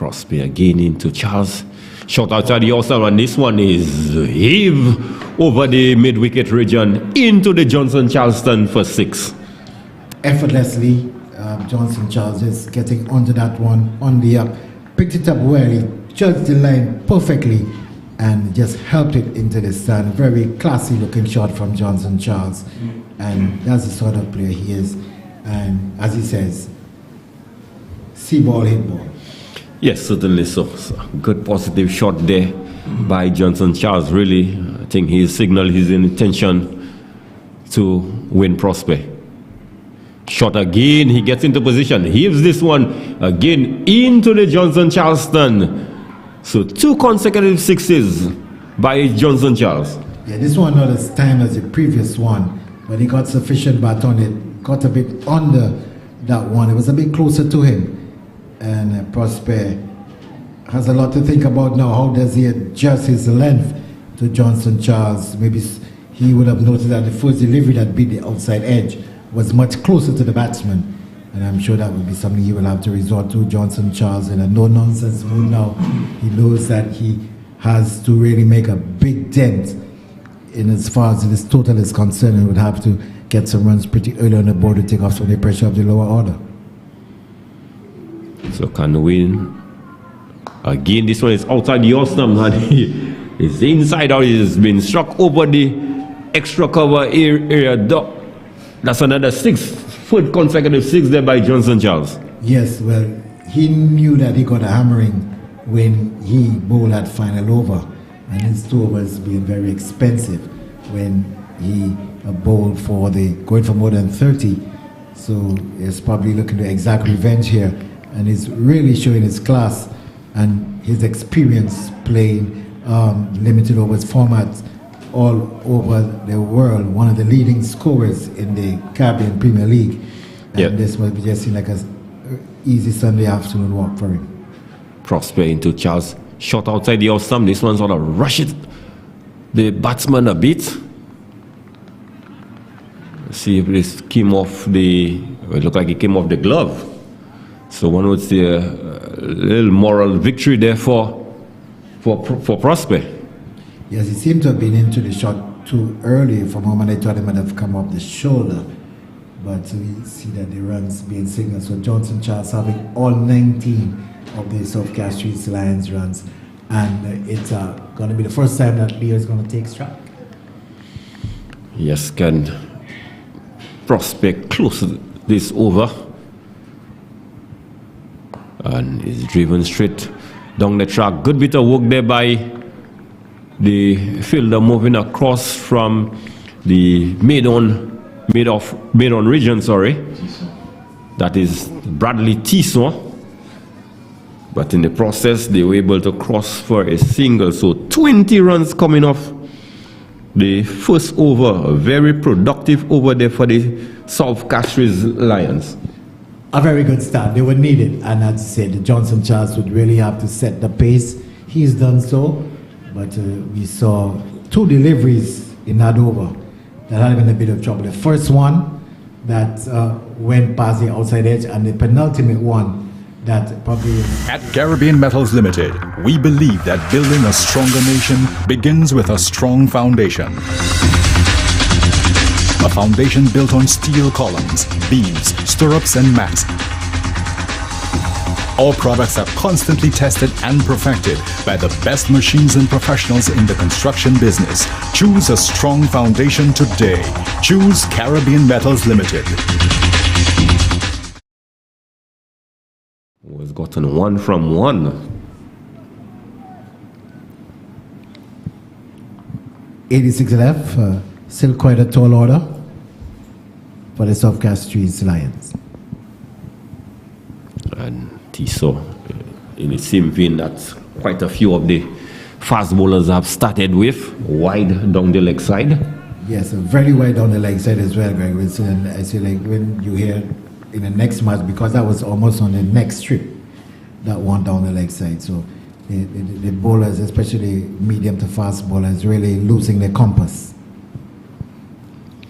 Speaker 1: Prosper again into Charles. Shot outside the outside, and this one is heave over the mid-wicket region into the Johnson Charleston for 6.
Speaker 2: Effortlessly, Johnson Charles just getting onto that one on the up. Picked it up well, he judged the line perfectly and just helped it into the stand. Very classy looking shot from Johnson Charles. And that's the sort of player he is. And as he says, see ball, hit ball.
Speaker 1: Yes, certainly so. Good positive shot there by Johnson Charles. Really, I think he signaled his intention to win Prosper. Shot again, he gets into position, heaves this one again into the Johnson Charleston. So 2 consecutive 6s by Johnson Charles.
Speaker 2: Yeah, this one not as time as the previous one, but he got sufficient bat on it, got a bit under that one. It was a bit closer to him. And Prosper has a lot to think about now. How does he adjust his length to Johnson Charles? Maybe he would have noticed that the first delivery that beat the outside edge was much closer to the batsman. And I'm sure that would be something he will have to resort to. Johnson Charles in a no-nonsense mood now. He knows that he has to really make a big dent in as far as this total is concerned, and would have to get some runs pretty early on the board to take off some of the pressure of the lower order.
Speaker 1: So can win. Again, this one is outside the off-stump, and it's inside out. He's been struck over the extra cover area. That's another 4th consecutive 6 there by Johnson Charles.
Speaker 2: Yes, well, he knew that he got a hammering when he bowled that final over, and his 2 overs being very expensive when he bowled for the going for more than 30. So he's probably looking to exact revenge here, and he's really showing his class and his experience playing limited overs formats all over the world. One of the leading scorers in the Caribbean Premier League, and this must be just seem like an easy Sunday afternoon walk for him.
Speaker 1: Prosper into Charles, shot outside the off stump. This one sort of rushed the batsman a bit. Let's see if this came off the. It looked like it came off the glove. So one would say a little moral victory there for Prosper.
Speaker 2: Yes, he seemed to have been into the shot too early. From a moment I thought he might have come off the shoulder. But we see that the runs being signaled. So Johnson Charles having all 19 of the South Castries Lions runs. And it's going to be the first time that Leo is going to take strike.
Speaker 1: Yes, can Prosper close this over. And is driven straight down the track. Good bit of work there by the fielder moving across from the mid-on region, that is Bradley Tisson. But in the process, they were able to cross for a single. So 20 runs coming off the first over. A very productive over there for the South Castries Lions.
Speaker 2: A very good start. They would need it. And as I said, the Johnson Charles would really have to set the pace. He's done so. But we saw 2 deliveries in that over that had been a bit of trouble. The first one that went past the outside edge, and the penultimate one that probably...
Speaker 5: At Caribbean Metals Limited, we believe that building a stronger nation begins with a strong foundation. A foundation built on steel columns, beams, stirrups, and mats. Our products are constantly tested and perfected by the best machines and professionals in the construction business. Choose a strong foundation today. Choose Caribbean Metals Limited.
Speaker 1: Was gotten 1 from 1.
Speaker 2: 86 left. Still quite a tall order for the South Castries Lions.
Speaker 1: And Tiso, in the same vein that quite a few of the fast bowlers have started with, wide down the leg side.
Speaker 2: Yes, very wide down the leg side as well, Greg Wilson. And I see, like, when you hear in the next match, because that was almost on the next strip, that one down the leg side. So the bowlers, especially medium to fast bowlers, really losing their compass.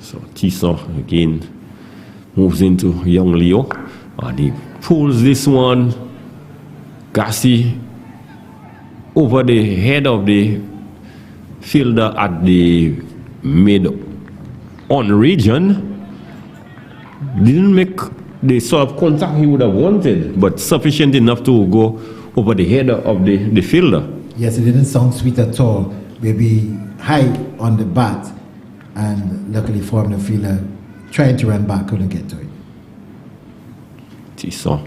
Speaker 1: So Tiso again moves into young Leo, and he pulls this one. Gassi over the head of the fielder at the mid-on region. Didn't make the sort of contact he would have wanted, but sufficient enough to go over the head of the fielder.
Speaker 2: Yes, it didn't sound sweet at all. Maybe high on the bat, and luckily for him, the fielder trying to run back, couldn't get to it.
Speaker 1: So,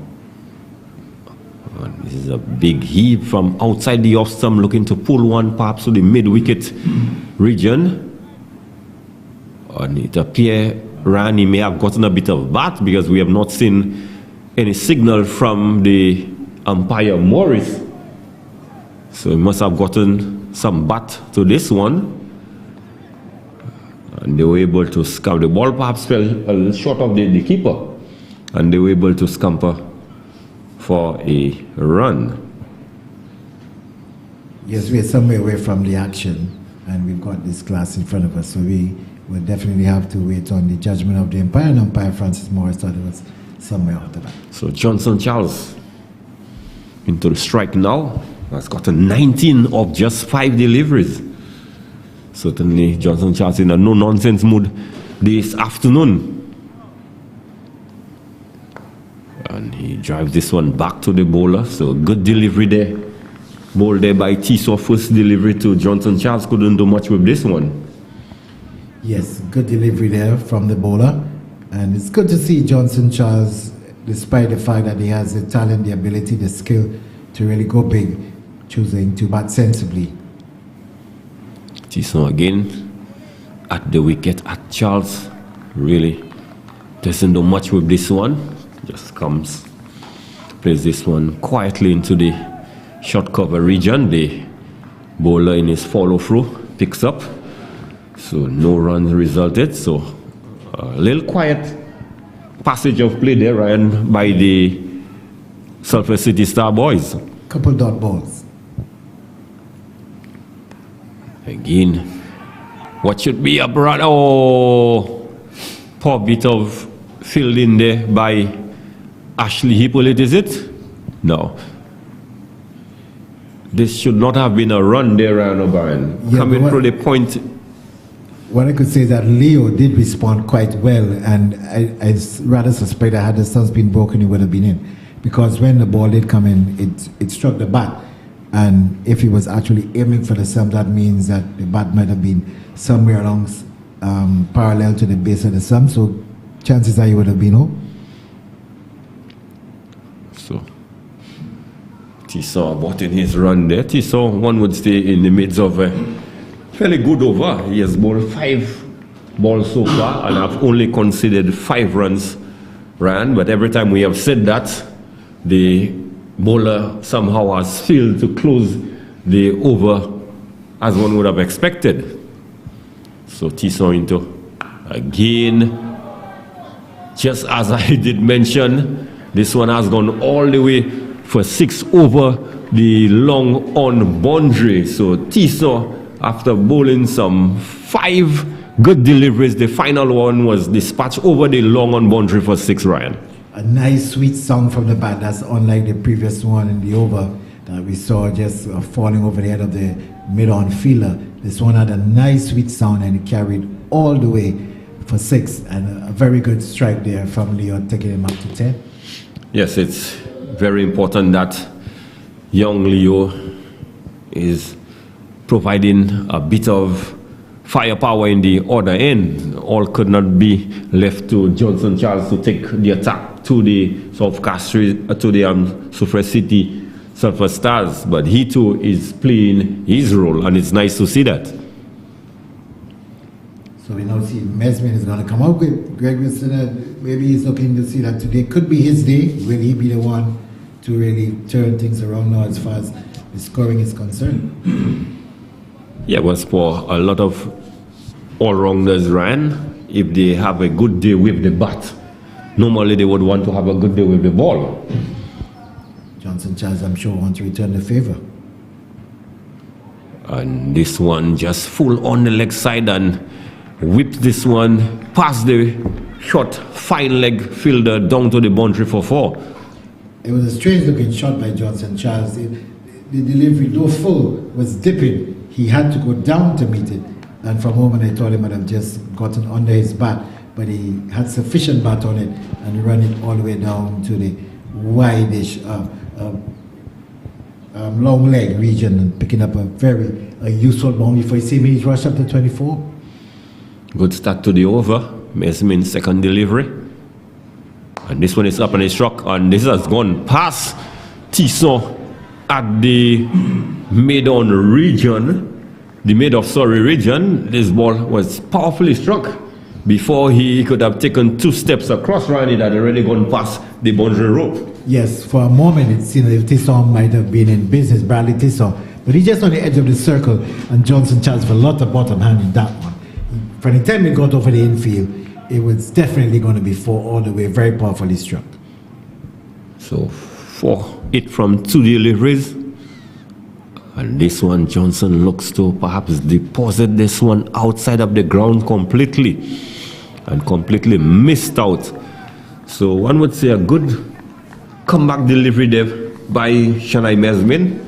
Speaker 1: this is a big heave from outside the off stump, looking to pull one perhaps to the mid-wicket region. And it appears Rani may have gotten a bit of bat because we have not seen any signal from the umpire Morris. So he must have gotten some bat to this one. And they were able to scamper. The ball perhaps fell a little short of the keeper. And they were able to scamper for a run.
Speaker 2: Yes, we are somewhere away from the action, and we've got this class in front of us, so we will definitely have to wait on the judgment of the umpire, and umpire Francis Morris thought it was somewhere after that.
Speaker 1: So Johnson Charles into the strike now. Has gotten 19 of just 5 deliveries. Certainly Johnson Charles in a no-nonsense mood this afternoon. And he drives this one back to the bowler. So good delivery there. Ball there by Tiso. First delivery to Johnson Charles. Couldn't do much with this one.
Speaker 2: Yes, good delivery there from the bowler. And it's good to see Johnson Charles, despite the fact that he has the talent, the ability, the skill to really go big, choosing to bat sensibly.
Speaker 1: Tiso again at the wicket at Charles. Really doesn't do much with this one. Just comes, plays this one quietly into the short cover region. The bowler in his follow through picks up. So no runs resulted. So a little quiet passage of play there, Ryan, by the Sulphur City Star boys.
Speaker 2: Couple dot balls.
Speaker 1: Again, what should be a run? Oh, poor bit of fielding there by Ashley Hippolyte, is it? No. This should not have been a run there, Ryan O'Brien.
Speaker 2: Yeah,
Speaker 1: coming through the point.
Speaker 2: What I could say is that Leo did respond quite well, and I rather suspect that had the stumps been broken, he would have been in. Because when the ball did come in, it struck the bat. And if he was actually aiming for the stump, that means that the bat might have been somewhere along parallel to the base of the stump. So chances are he would have been home.
Speaker 1: So Tiso bought in his run there. Tiso, one would stay in the midst of a fairly good over. He has bowled 5 balls so far, and I've only considered 5 runs ran. But every time we have said that, the bowler somehow has failed to close the over as one would have expected. So Tiso into again, just as I did mention, this one has gone all the way for 6 over the long on boundary. So Tiso, after bowling some 5 good deliveries, the final one was dispatched over the long on boundary for 6, Ryan.
Speaker 2: A nice sweet sound from the bat. That's unlike the previous one in the over that we saw just falling over the head of the mid-on fielder. This one had a nice sweet sound, and it carried all the way for 6, and a very good strike there from Leo, taking him up to 10.
Speaker 1: Yes, it's very important that young Leo is providing a bit of firepower in the other end. All could not be left to Johnson Charles to take the attack to the South Castries, to the Soufriere City Sulphur Stars, but he too is playing his role, and it's nice to see that.
Speaker 2: So we now see Mesmin is going to come out with Greg Wilson. Maybe he's looking to see that today could be his day. Will he be the one to really turn things around now as far as the scoring is concerned?
Speaker 1: Yeah, it was for a lot of all-rounders, Ryan. If they have a good day with the bat, normally they would want to have a good day with the ball.
Speaker 2: Johnson Charles, I'm sure, wants to return the favor.
Speaker 1: And this one just full on the leg side and whipped this one past the short, fine leg fielder down to the boundary for 4.
Speaker 2: It was a strange looking shot by Johnson Charles. The delivery, though full, was dipping. He had to go down to meet it. And from home, I thought he might have just gotten under his bat, but he had sufficient bat on it and run it all the way down to the wide-ish long leg region and picking up a very useful ball before you see me. He's rushed up to 24.
Speaker 1: Good start to the over. Mesmin second delivery. And this one is up and it's struck. And this has gone past T10 at the mid-on region. The mid-of region. This ball was powerfully struck. Before he could have taken 2 steps across, Ryan, it had already gone past the boundary rope.
Speaker 2: Yes, for a moment it seemed as if T10 might have been in business, Bradley T10. But he's just on the edge of the circle, and Johnson Charles for a lot of bottom hand in that one. From the time he got over the infield, it was definitely going to be 4 all the way, very powerfully struck.
Speaker 1: So 4-8 from 2 deliveries. And this one, Johnson looks to perhaps deposit this one outside of the ground completely. And completely missed out. So one would say a good comeback delivery there by Shanai Mesmin,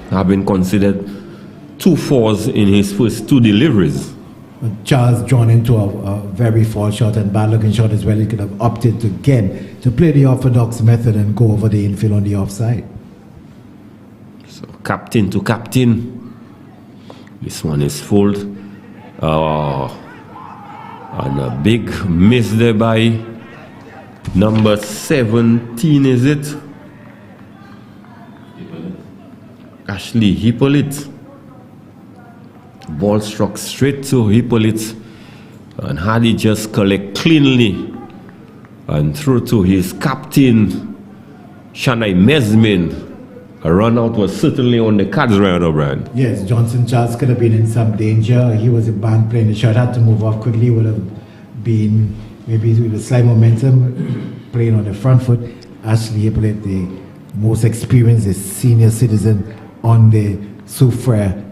Speaker 1: having considered 2 4s in his first 2 deliveries.
Speaker 2: Charles drawn into a very false shot and bad looking shot as well. He could have opted to play the orthodox method and go over the infield on the offside.
Speaker 1: So captain to captain. This one is full. And a big miss there by number 17, is it? Ashley Hippolyte. Ball struck straight to Hippolyte. And had he just collect cleanly and through to his captain, Shanai Mesmin, a run out was certainly on the cards, Ryan O'Brien.
Speaker 2: Yes, Johnson Charles could have been in some danger. He was a band playing the shot, had to move off quickly, would have been maybe with a slight momentum playing on the front foot. Ashley Hippolyte, the most experienced, the senior citizen on the Soufriere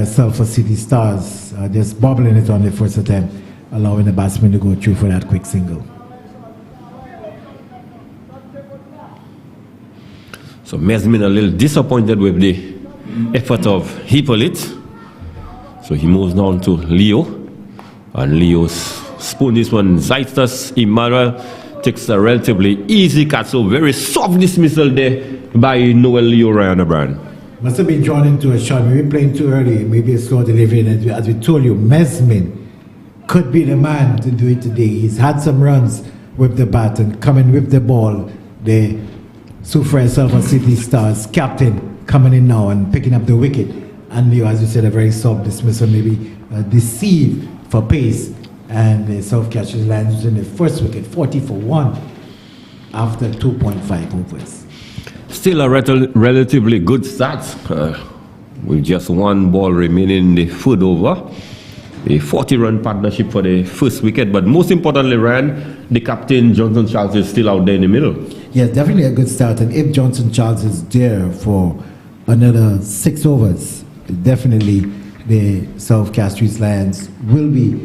Speaker 2: Sulphur City Stars, just bobbling it on the first attempt, allowing the batsman to go through for that quick single.
Speaker 1: So Mesmin a little disappointed with the effort of Hippolyte. So he moves down to Leo. And Leo's spoon this one. Zaitas Emmanuel takes a relatively easy catch. So very soft dismissal there by Noel Leo, Ryan O'Brien.
Speaker 2: Must have been drawn into a shot. Maybe playing too early. Maybe a slow delivery. And as we told you, Mesmin could be the man to do it today. He's had some runs with the bat and coming with the ball. The Soufriere Sulphur City Stars captain coming in now and picking up the wicket. And Leo, as you said, a very soft dismissal, maybe deceived for pace. And the South Castries lands in the first wicket, 40 for 1 after 2.5 overs.
Speaker 1: Still a relatively good start with just 1 ball remaining in the 3rd over. A 40-run partnership for the first wicket, but most importantly, Ryan, the captain Johnson Charles is still out there in the middle.
Speaker 2: Yes, definitely a good start. And if Johnson Charles is there for another 6 overs, definitely the South Castries Lions will be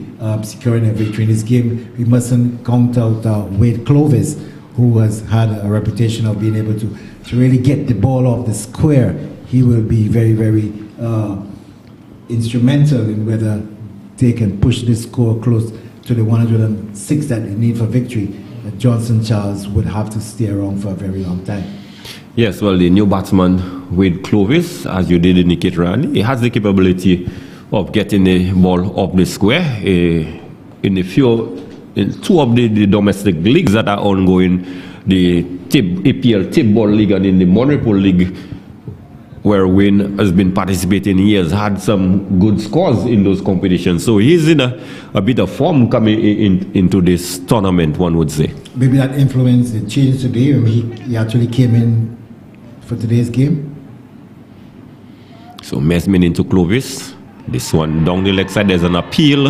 Speaker 2: securing a victory in this game. We mustn't count out Wade Clovis, who has had a reputation of being able to really get the ball off the square. He will be very, very instrumental in whether they can push this score close to the 106 that they need for victory. Johnson Charles would have to stay around for a very long time.
Speaker 1: Yes, well, the new batsman with Clovis, as you did indicate, Ryan, he has the capability of getting the ball up the square. In 2 of the domestic leagues that are ongoing, the APL Tip Ball League and in the Monrepool League, where Wayne has been participating, he has had some good scores in those competitions. So he's in a bit of form coming into this tournament, one would say.
Speaker 2: Maybe that influence the change today. He actually came in for today's game.
Speaker 1: So Mesmin into Clovis. This one down the leg side, there's an appeal,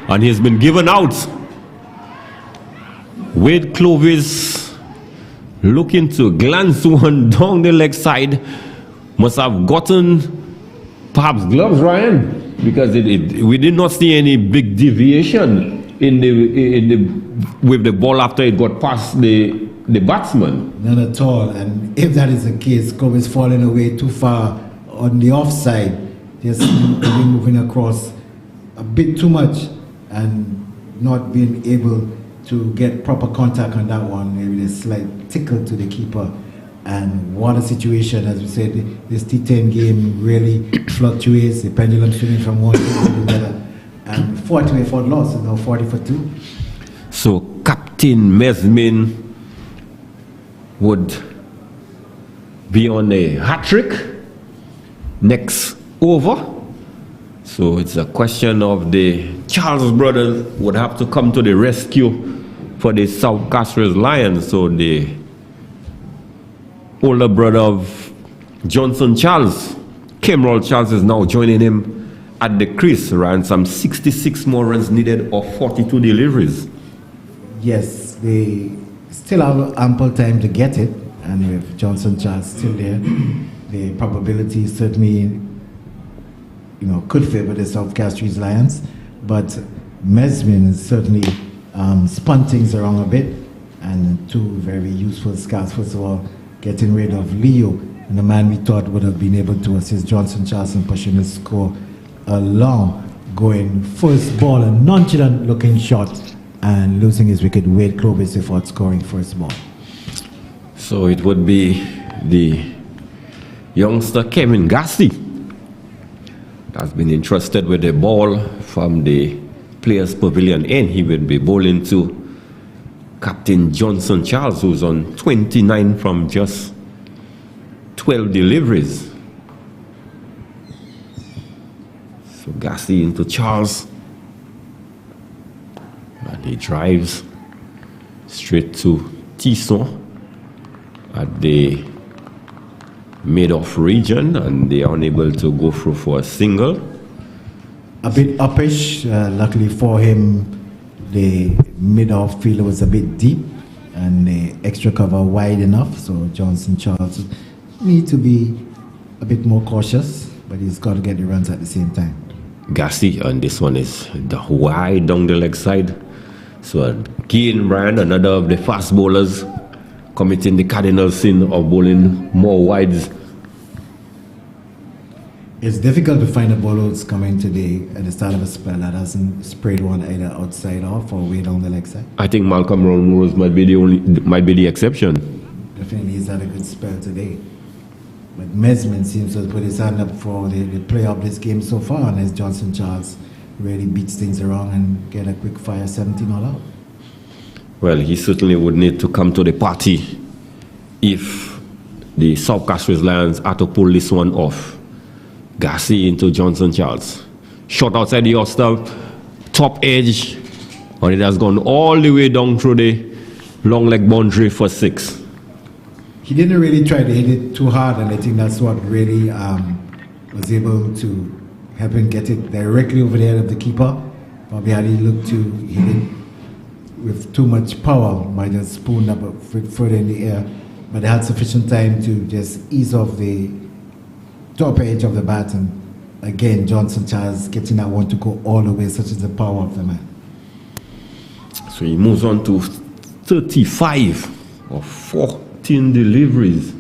Speaker 1: and he's been given out. Wade Clovis looking to glance one down the leg side. Must have gotten perhaps gloves, Ryan, because we did not see any big deviation with the ball after it got past the batsman.
Speaker 2: Not at all. And if that is the case, Kobe is falling away too far on the offside, just moving across a bit too much and not being able to get proper contact on that one. Maybe a slight tickle to the keeper. And what a situation, as we said, this T10 game really fluctuates. The pendulum swinging from one to the other. And 40 for loss, and now 40 for 2.
Speaker 1: So Captain Mesmin would be on a hat-trick next over. So it's a question of the Charles brothers would have to come to the rescue for the South Castries Lions. So the older brother of Johnson Charles, Kemal Charles, is now joining him at the crease, around some 66 more runs needed of 42 deliveries.
Speaker 2: Yes, they still have ample time to get it, and with Johnson Charles still there, the probability certainly, could favor the South Castries Lions, but Mesmin is certainly spun things around a bit, and two very useful scars. First of all, getting rid of Leo, and the man we thought would have been able to assist Johnson Charles in pushing his score along, going first ball, a nonchalant looking shot, and losing his wicket. Wade Clovis before scoring first ball.
Speaker 1: So it would be the youngster Kevin Gassi has been entrusted with the ball from the players' pavilion end. He will be bowling to Captain Johnson Charles, who's on 29 from just 12 deliveries. So Gassi into Charles, and he drives straight to Tisson at the mid-off region, and they are unable to go through for a single.
Speaker 2: A bit uppish, luckily for him, the mid-off field was a bit deep and the extra cover wide enough, so Johnson Charles need to be a bit more cautious, but he's got to get the runs at the same time.
Speaker 1: Gassi, and this one is the wide down the leg side. So again, Brian, another of the fast bowlers, committing the cardinal sin of bowling more wides.
Speaker 2: It's difficult to find a bowler who's coming today at the start of a spell that hasn't sprayed one either outside off or way down the leg side.
Speaker 1: I think Malcolm Rose might be the exception.
Speaker 2: Definitely he's had a good spell today. But Mesmin seems to have put his hand up for the play of this game so far, unless Johnson Charles really beats things around and get a quick fire 17 all out.
Speaker 1: Well, he certainly would need to come to the party if the South Castries Lions are to pull this one off. Gassi into Johnson Charles. Shot outside the off-stump, top edge, and it has gone all the way down through the long leg boundary for 6.
Speaker 2: He didn't really try to hit it too hard, and I think that's what really was able to help him get it directly over the head of the keeper. Probably had he looked to hit it with too much power, might have spooned up a bit further in the air, but they had sufficient time to just ease off the top edge of the bat, and again Johnson Charles getting that one to go all the way, such as the power of the man.
Speaker 1: So he moves on to 35 of 14 deliveries.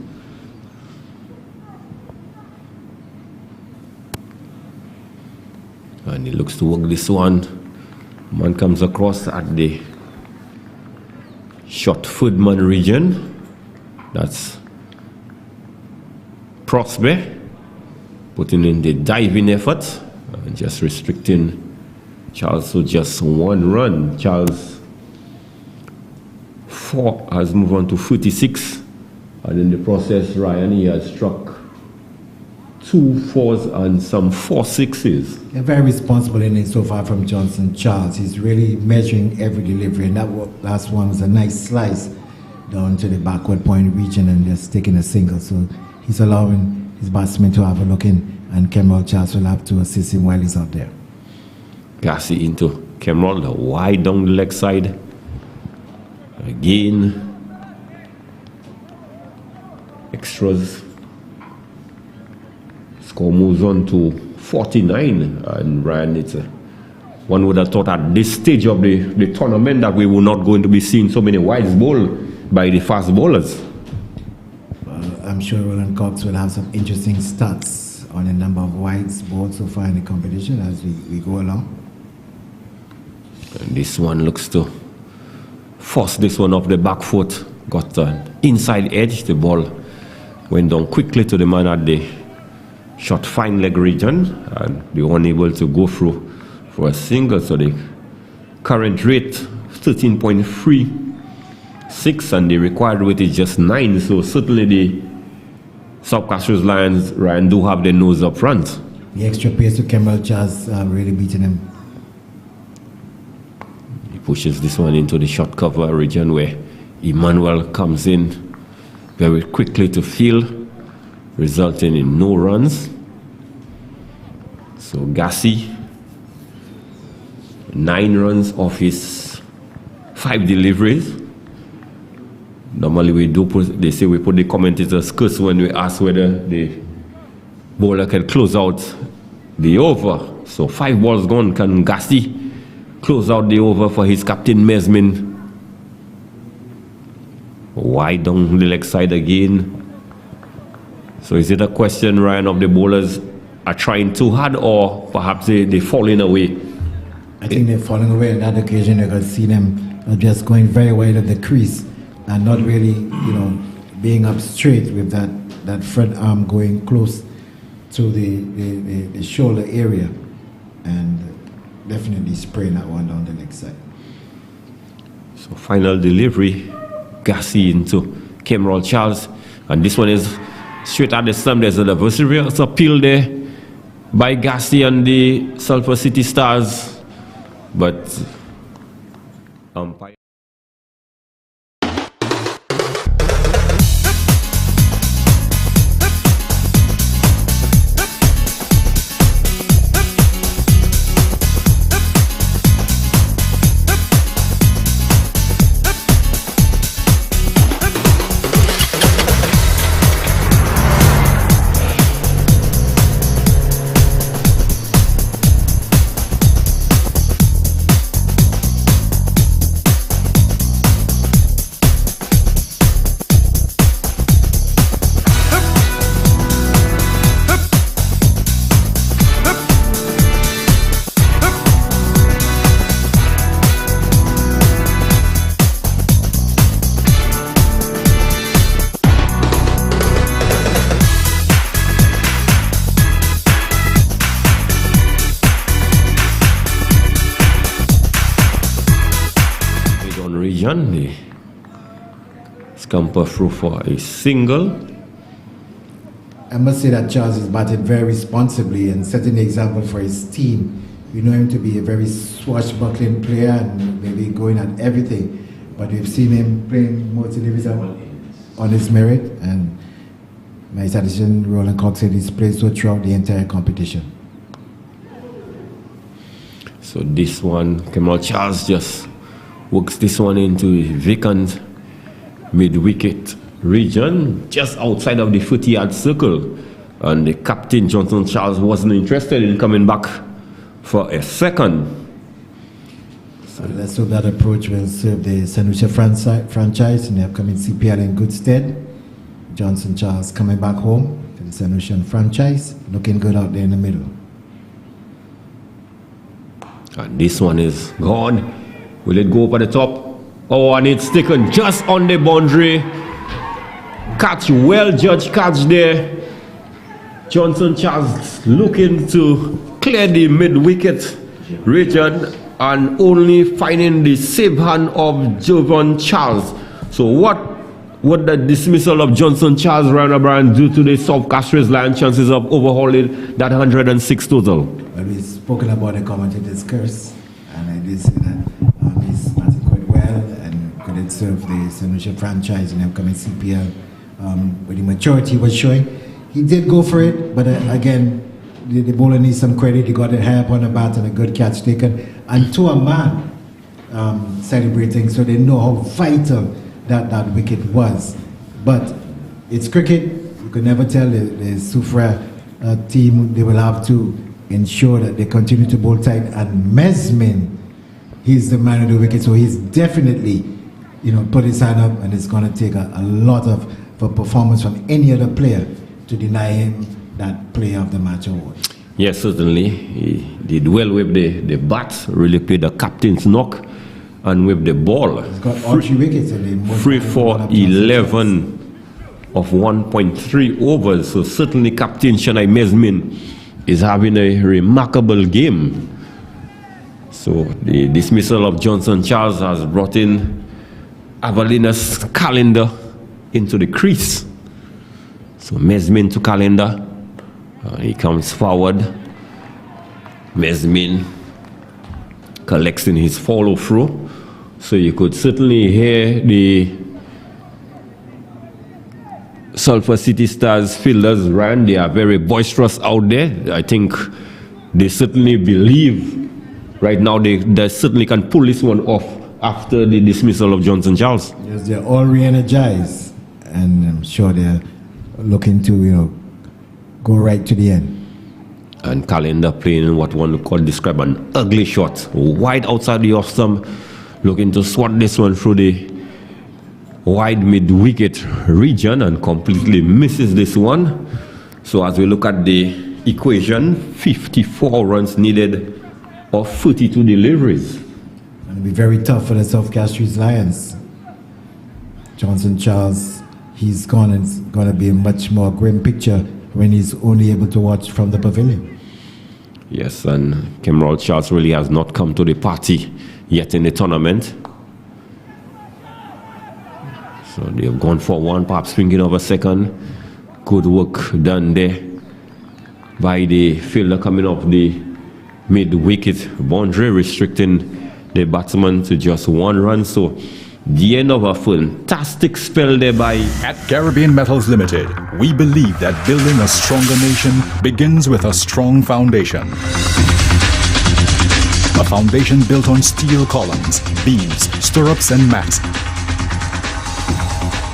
Speaker 1: And he looks to work this one. Man comes across at the short Foodman region. That's Prosper putting in the diving effort, just restricting Charles to just 1 run. Charles 4 has moved on to 46, and in the process Ryan, he has struck 2 4s and some 4 6s.
Speaker 2: A very responsible inning so far from Johnson Charles. He's really measuring every delivery, and that last one was a nice slice down to the backward point region and just taking a single. So he's allowing his batsman to have a look in, and Kemal Charles will have to assist him while he's out there.
Speaker 1: Gassi into Kemal, the wide down the leg side. Again, extras. Score moves on to 49, and Ryan, it's a one would have thought at this stage of the tournament that we were not going to be seeing so many wides bowled by the fast bowlers.
Speaker 2: I'm sure Roland Cox will have some interesting stats on the number of wides bowled so far in the competition as we go along.
Speaker 1: And this one looks to force this one off the back foot. Got an inside edge. The ball went down quickly to the man at the short fine leg region, and they were unable to go through for a single. So the current rate 13.36 and the required rate is just 9. So certainly the South Castries Lions, Ryan, do have their nose up front.
Speaker 2: The extra pace to Cameron Charles really beating him.
Speaker 1: He pushes this one into the short cover region where Emmanuel comes in very quickly to field, resulting in no runs. So Gassi, 9 runs off his 5 deliveries. Normally they say we put the commentator's curse when we ask whether the bowler can close out the over. So 5 balls gone. Can Gassi close out the over for his captain Mesmin? Wide down the leg side again. So is it a question, Ryan, of the bowlers are trying too hard, or perhaps they're falling away?
Speaker 2: I think they're falling away on that occasion. You're going to see them just going very wide of the crease and not really, being up straight with that front arm going close to the shoulder area, and definitely spraying that one down the leg side.
Speaker 1: So final delivery, Gassi into Cameron Charles, and this one is straight at the stump. There's an adversary's appeal there by Gassi and the Sulphur City Stars, but umpire. The scamper through for a single.
Speaker 2: I must say that Charles is batting very responsibly and setting the example for his team. We know him to be a very swashbuckling player and maybe going at everything, but we've seen him playing more deliveries on his merit, and my statistician Roland Cox said he's played so throughout the entire competition.
Speaker 1: So this one, Cameron Charles just works this one into a vacant mid-wicket region, just outside of the 30-yard circle. And the captain, Johnson Charles, wasn't interested in coming back for a second.
Speaker 2: So let's hope that approach will serve the St. Lucia franchise in the upcoming CPL in good stead. Johnson Charles coming back home for the St. Lucian franchise, looking good out there in the middle.
Speaker 1: And this one is gone. Will it go over the top? Oh, and it's taken just on the boundary. Catch, well judged catch there. Johnson Charles looking to clear the mid-wicket region and only finding the safe hand of Jovan Charles. So what would the dismissal of Johnson Charles, Ryan O'Brien, do to the South Castries Lions' chances of overhauling that 106 total?
Speaker 2: Well, we've spoken about the commentator's curse, and I did say that he's batting quite well and could serve the St. Lucia franchise in the upcoming CPL. But the maturity was showing. He did go for it, but again, the bowler needs some credit. He got it high up on the bat and a good catch taken. And to a man celebrating, so they know how vital that wicket was. But it's cricket. You could never tell the Soufriere team they will have to ensure that they continue to bowl tight. And Mesmin, he's the man of the wicket, so he's definitely, put his hand up, and it's going to take a lot of performance from any other player to deny him that Player of the Match award.
Speaker 1: Yes, certainly. He did well with the bat, really played the captain's knock, and with the ball.
Speaker 2: He's got all 3 wickets.
Speaker 1: 3 for 11 of 1.3 overs. So certainly Captain Shanai Mesmin is having a remarkable game. So the dismissal of Johnson Charles has brought in Avelina's Calendar into the crease. So Mesmin to Calendar. He comes forward. Mesmin collects in his follow through. So you could certainly hear the Sulphur City Stars fielders, Ryan. They are very boisterous out there. I think they certainly believe right now they certainly can pull this one off after the dismissal of Johnson Charles.
Speaker 2: Yes, they're all re-energized, and I'm sure they're looking to, go right to the end.
Speaker 1: And Calendar playing what one could describe an ugly shot, wide outside the off stump, looking to swat this one through the wide mid-wicket region and completely misses this one. So as we look at the equation, 54 runs needed of 32 deliveries.
Speaker 2: It'll be very tough for the South Castries Lions. Johnson Charles, he's gone, and it's going to be a much more grim picture when he's only able to watch from the pavilion.
Speaker 1: Yes, and Kemrol Charles really has not come to the party yet in the tournament. So they have gone for one, perhaps thinking of a second. Good work done there by the fielder coming off the mid-wicket boundary, restricting the batsman to just 1 run. So the end of a fantastic spell there by...
Speaker 5: At Caribbean Metals Limited, we believe that building a stronger nation begins with a strong foundation. A foundation built on steel columns, beams, stirrups, and mats.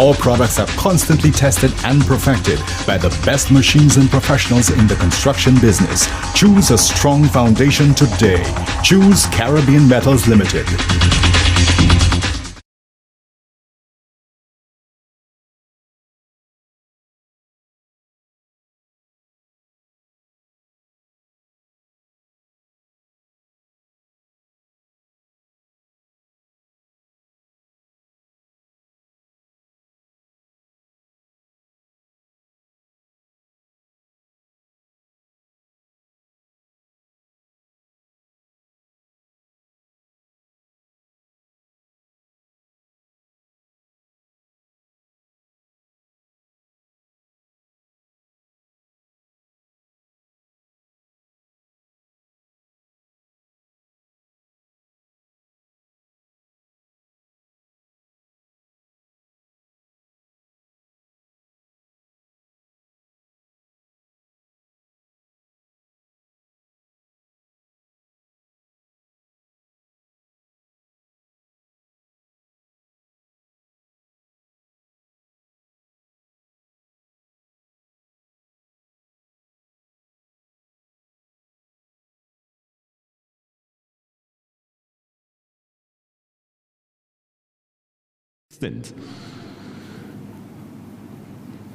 Speaker 5: Our products are constantly tested and perfected by the best machines and professionals in the construction business. Choose a strong foundation today. Choose Caribbean Metals Limited.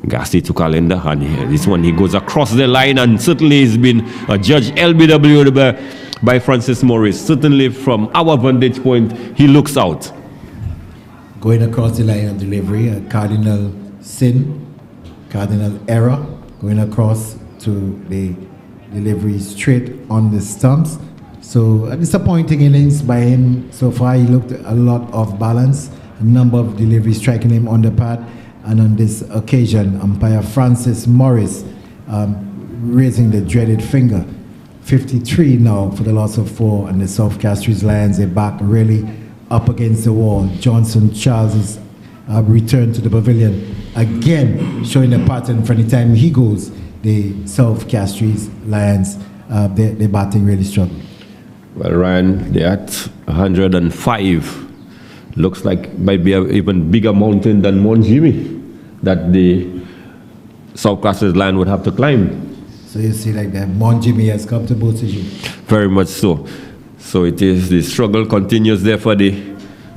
Speaker 1: Gassi to Calendar, and this one he goes across the line, and certainly he's been judged LBW by Francis Morris. Certainly from our vantage point, he looks out.
Speaker 2: Going across the line of delivery, a cardinal sin, cardinal error, going across to the delivery straight on the stumps. So a disappointing innings by him so far. He looked a lot off balance, a number of deliveries striking him on the pad. And on this occasion, umpire Francis Morris raising the dreaded finger. 53 now for the loss of 4, and the South Castries Lions are back really up against the wall. Johnson Charles is returned to the pavilion again, showing a pattern for the time he goes. The South Castries Lions, they're batting really struggling.
Speaker 1: Well, Ryan, they're at 105. Looks like might be an even bigger mountain than Mount Jimmy that the South Castries Lions would have to climb.
Speaker 2: So you see like that Mon Jimmy has come to both of you.
Speaker 1: Very much so. So it is, the struggle continues there for the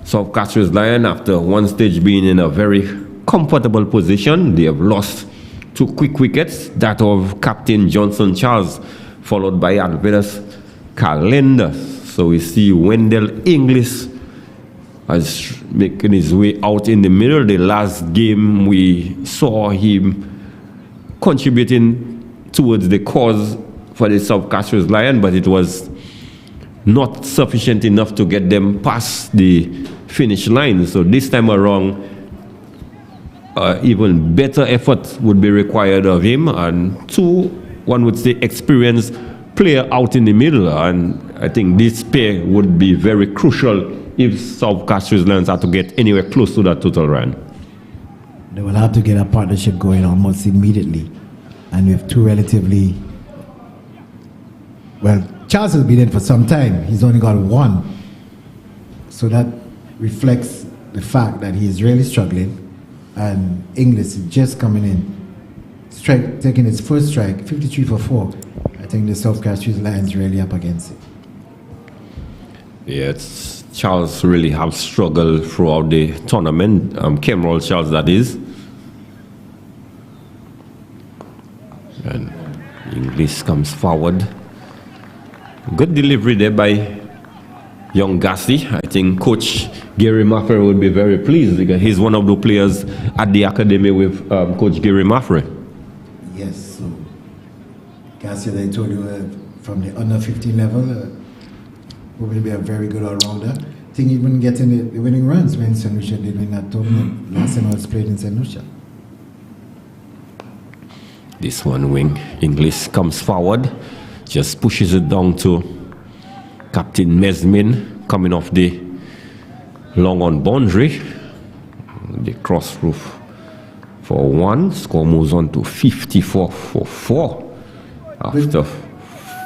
Speaker 1: South Castries Lion after one stage being in a very comfortable position. They have lost 2 quick wickets, that of Captain Johnson Charles, followed by Adventus Calendar. So we see Wendell Inglis as making his way out in the middle. The last game we saw him contributing towards the cause for the South Castries Lion, but it was not sufficient enough to get them past the finish line. So this time around, even better effort would be required of him, and 2, one would say, experienced player out in the middle. And I think this pair would be very crucial if South Castries Lions are to get anywhere close to that total run.
Speaker 2: They will have to get a partnership going almost immediately. And with 2 relatively, well, Charles has been in for some time. He's only got 1. So that reflects the fact that he is really struggling. And Inglis is just coming in, taking his first strike, 53 for 4. I think the South Castries Lions really up against it.
Speaker 1: Yeah, Charles really have struggled throughout the tournament. Cameron Charles, that is. And Inglis comes forward. Good delivery there by young Gassi. I think Coach Gary Maffrey would be very pleased because he's one of the players at the academy with Coach Gary Maffrey.
Speaker 2: Yes, so Gassi, as I told you, from the under 15 level, will be a very good all-rounder. I think even getting the winning runs when St. Lucia did win that tournament. Last time I was played in St. Lucia.
Speaker 1: This one wing, Inglis comes forward, just pushes it down to Captain Mesmin, coming off the long on boundary. The cross roof for 1. Score moves on to 54 for 4 after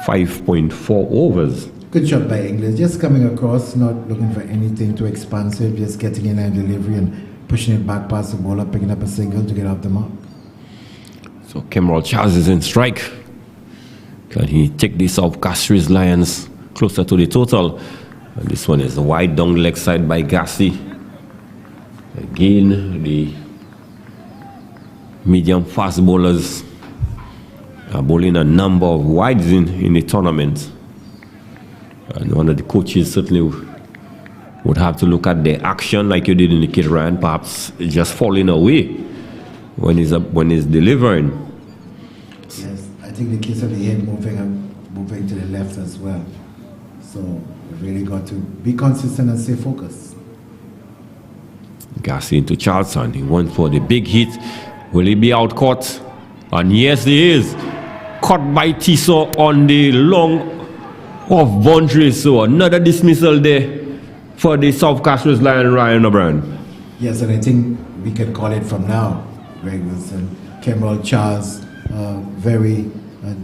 Speaker 1: 5.4 overs.
Speaker 2: Good shot by Inglis, just coming across, not looking for anything too expansive, just getting in line delivery and pushing it back past the bowler, picking up a single to get off the mark.
Speaker 1: So Cameron Charles is in strike. Can he take the South Castries Lions closer to the total? And this one is wide down the leg side by Gassi. Again, the medium fast bowlers are bowling a number of wides in the tournament. And one of the coaches certainly would have to look at the action like you did in the Kid Ryan, perhaps just falling away when he's delivering.
Speaker 2: Yes, I think the case of the head moving to the left as well. So we've really got to be consistent and stay focused.
Speaker 1: Gassi into Charlton. He went for the big hit. Will he be out caught? And yes, he is. Caught by Tiso on the long off boundary. So another dismissal there for the South Castries Lion, Ryan O'Brien.
Speaker 2: Yes, and I think we can call it from now. Greg Wilson, Cameron Charles, very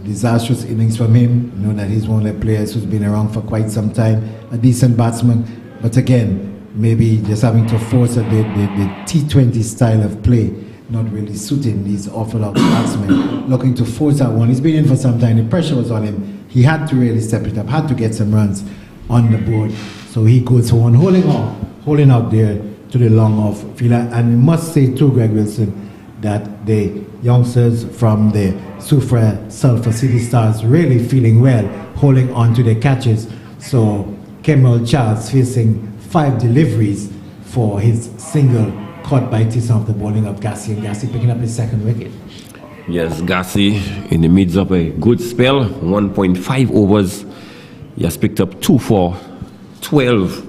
Speaker 2: disastrous innings from him. You know that he's one of the players who's been around for quite some time, a decent batsman. But again, maybe just having to force the T20 style of play, not really suiting these orthodox batsmen, looking to force that one. He's been in for some time, the pressure was on him. He had to really step it up, had to get some runs on the board. So he goes for one, holding out there to the long off fielder. And we must say too, Greg Wilson, that the youngsters from the Soufriere Sulphur City Stars really feeling well, holding on to their catches. So Cameron Charles facing 5 deliveries for his single caught by Tiso off the bowling of Gassi, and Gassi picking up his 2nd wicket.
Speaker 1: Yes, Gassi in the midst of a good spell, 1.5 overs. He has picked up 2 for 12.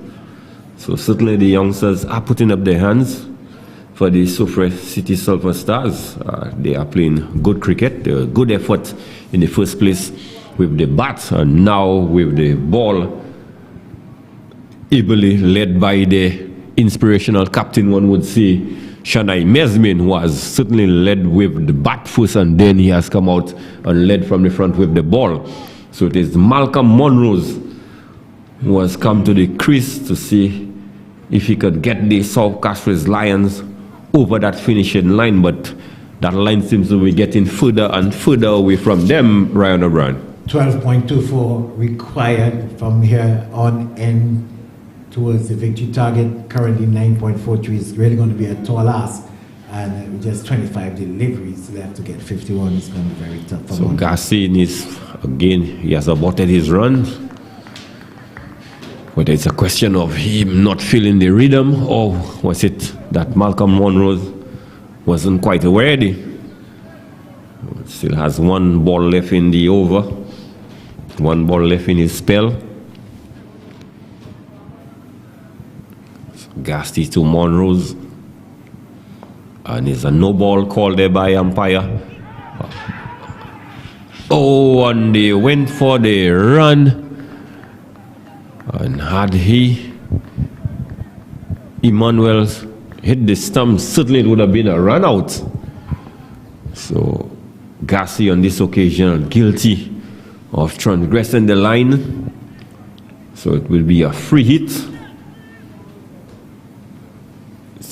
Speaker 1: So certainly the youngsters are putting up their hands for the Soufriere City Sulphur Stars. They are playing good cricket, good effort in the first place with the bat, and now with the ball, ably led by the inspirational captain, one would say, Shanai Mesmin, who has certainly led with the bat first, and then he has come out and led from the front with the ball. So it is Malcolm Monrose who has come to the crease to see if he could get the South Castries Lions over that finishing line, but that line seems to be getting further and further away from them, Ryan O'Brien.
Speaker 2: 12.24 required from here on in towards the victory target. Currently 9.43 is really going to be a tall ask, and with just 25 deliveries left to get 51 is going to be very tough for
Speaker 1: So
Speaker 2: Monroe.
Speaker 1: Gassin is, again, he has aborted his run. Whether it's a question of him not feeling the rhythm, or was it that Malcolm Monroe wasn't quite ready? Still has one ball left in the over, one ball left in his spell. So Gasty to Monroe's, and it's a no ball called there by umpire. Oh, and they went for the run. And had Emmanuel hit the stump, certainly it would have been a run out. So Gassi on this occasion guilty of transgressing the line. So it will be a free hit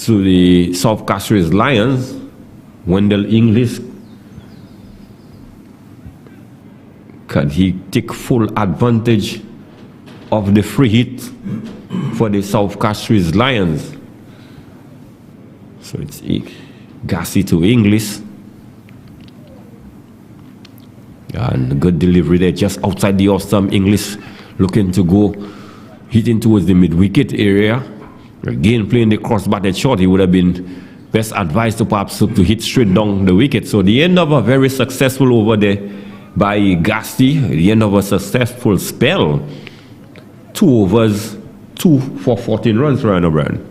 Speaker 1: to the South Castries Lions. Wendell English, can he take full advantage of the free hit for the South Castries Lions? So it's Gassi to English. And good delivery there just outside the off-stump. English looking to go hitting towards the mid-wicket area. Again playing the cross-batted shot. He would have been best advised to perhaps to hit straight down the wicket. So the end of a very successful over there by Gassi. The end of a successful spell. 2 overs, 2 for 14 runs, Ryan O'Brien.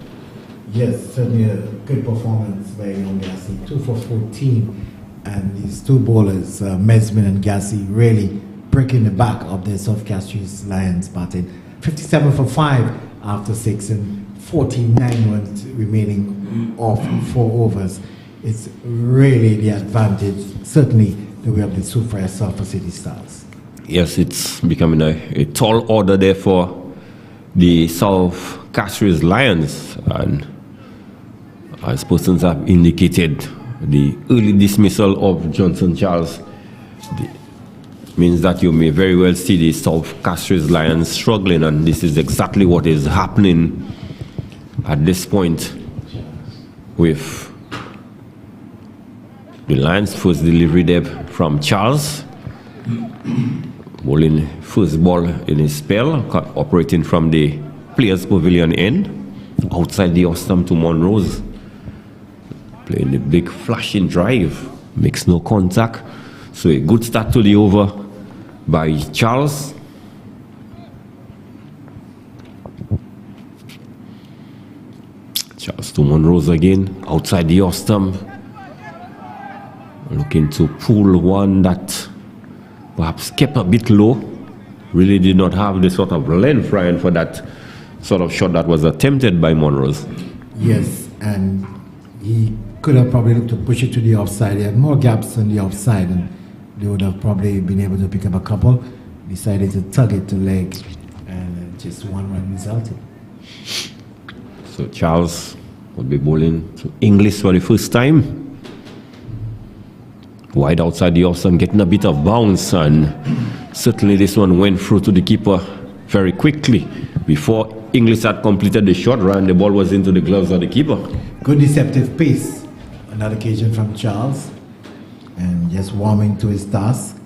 Speaker 2: Yes, certainly a good performance by young Gassi. 2 for 14, and these two bowlers, Mesmin and Gassi, really breaking the back of the South Castries Lions batting. 57 for 5 after 6 and 49 runs remaining off 4 overs. It's really the advantage, certainly the way of the Soufriere Sulphur City Stars.
Speaker 1: Yes, it's becoming a tall order there for the South Castries Lions, and as persons have indicated, the early dismissal of Johnson Charles means that you may very well see the South Castries Lions struggling, and this is exactly what is happening at this point with the Lions' first delivery there from Charles. Bowling first ball in his spell, operating from the players' pavilion end, outside the off-stump to Monroe's. Playing the big flashing drive, makes no contact. So a good start to the over by Charles. Charles to Monroe's again, outside the off-stump. Looking to pull one that perhaps kept a bit low. Really did not have the sort of length, Ryan, for that sort of shot that was attempted by Monroe's.
Speaker 2: Yes, and he could have probably looked to push it to the offside. He had more gaps on the offside, and they would have probably been able to pick up a couple. Decided to tug it to leg, and just 1 run resulted.
Speaker 1: So Charles would be bowling to English for the first time. Wide outside the off-stump, getting a bit of bounce, and certainly this one went through to the keeper very quickly. Before English had completed the shot, Ryan, the ball was into the gloves of the keeper.
Speaker 2: Good deceptive pace on that occasion from Charles, and just warming to his task.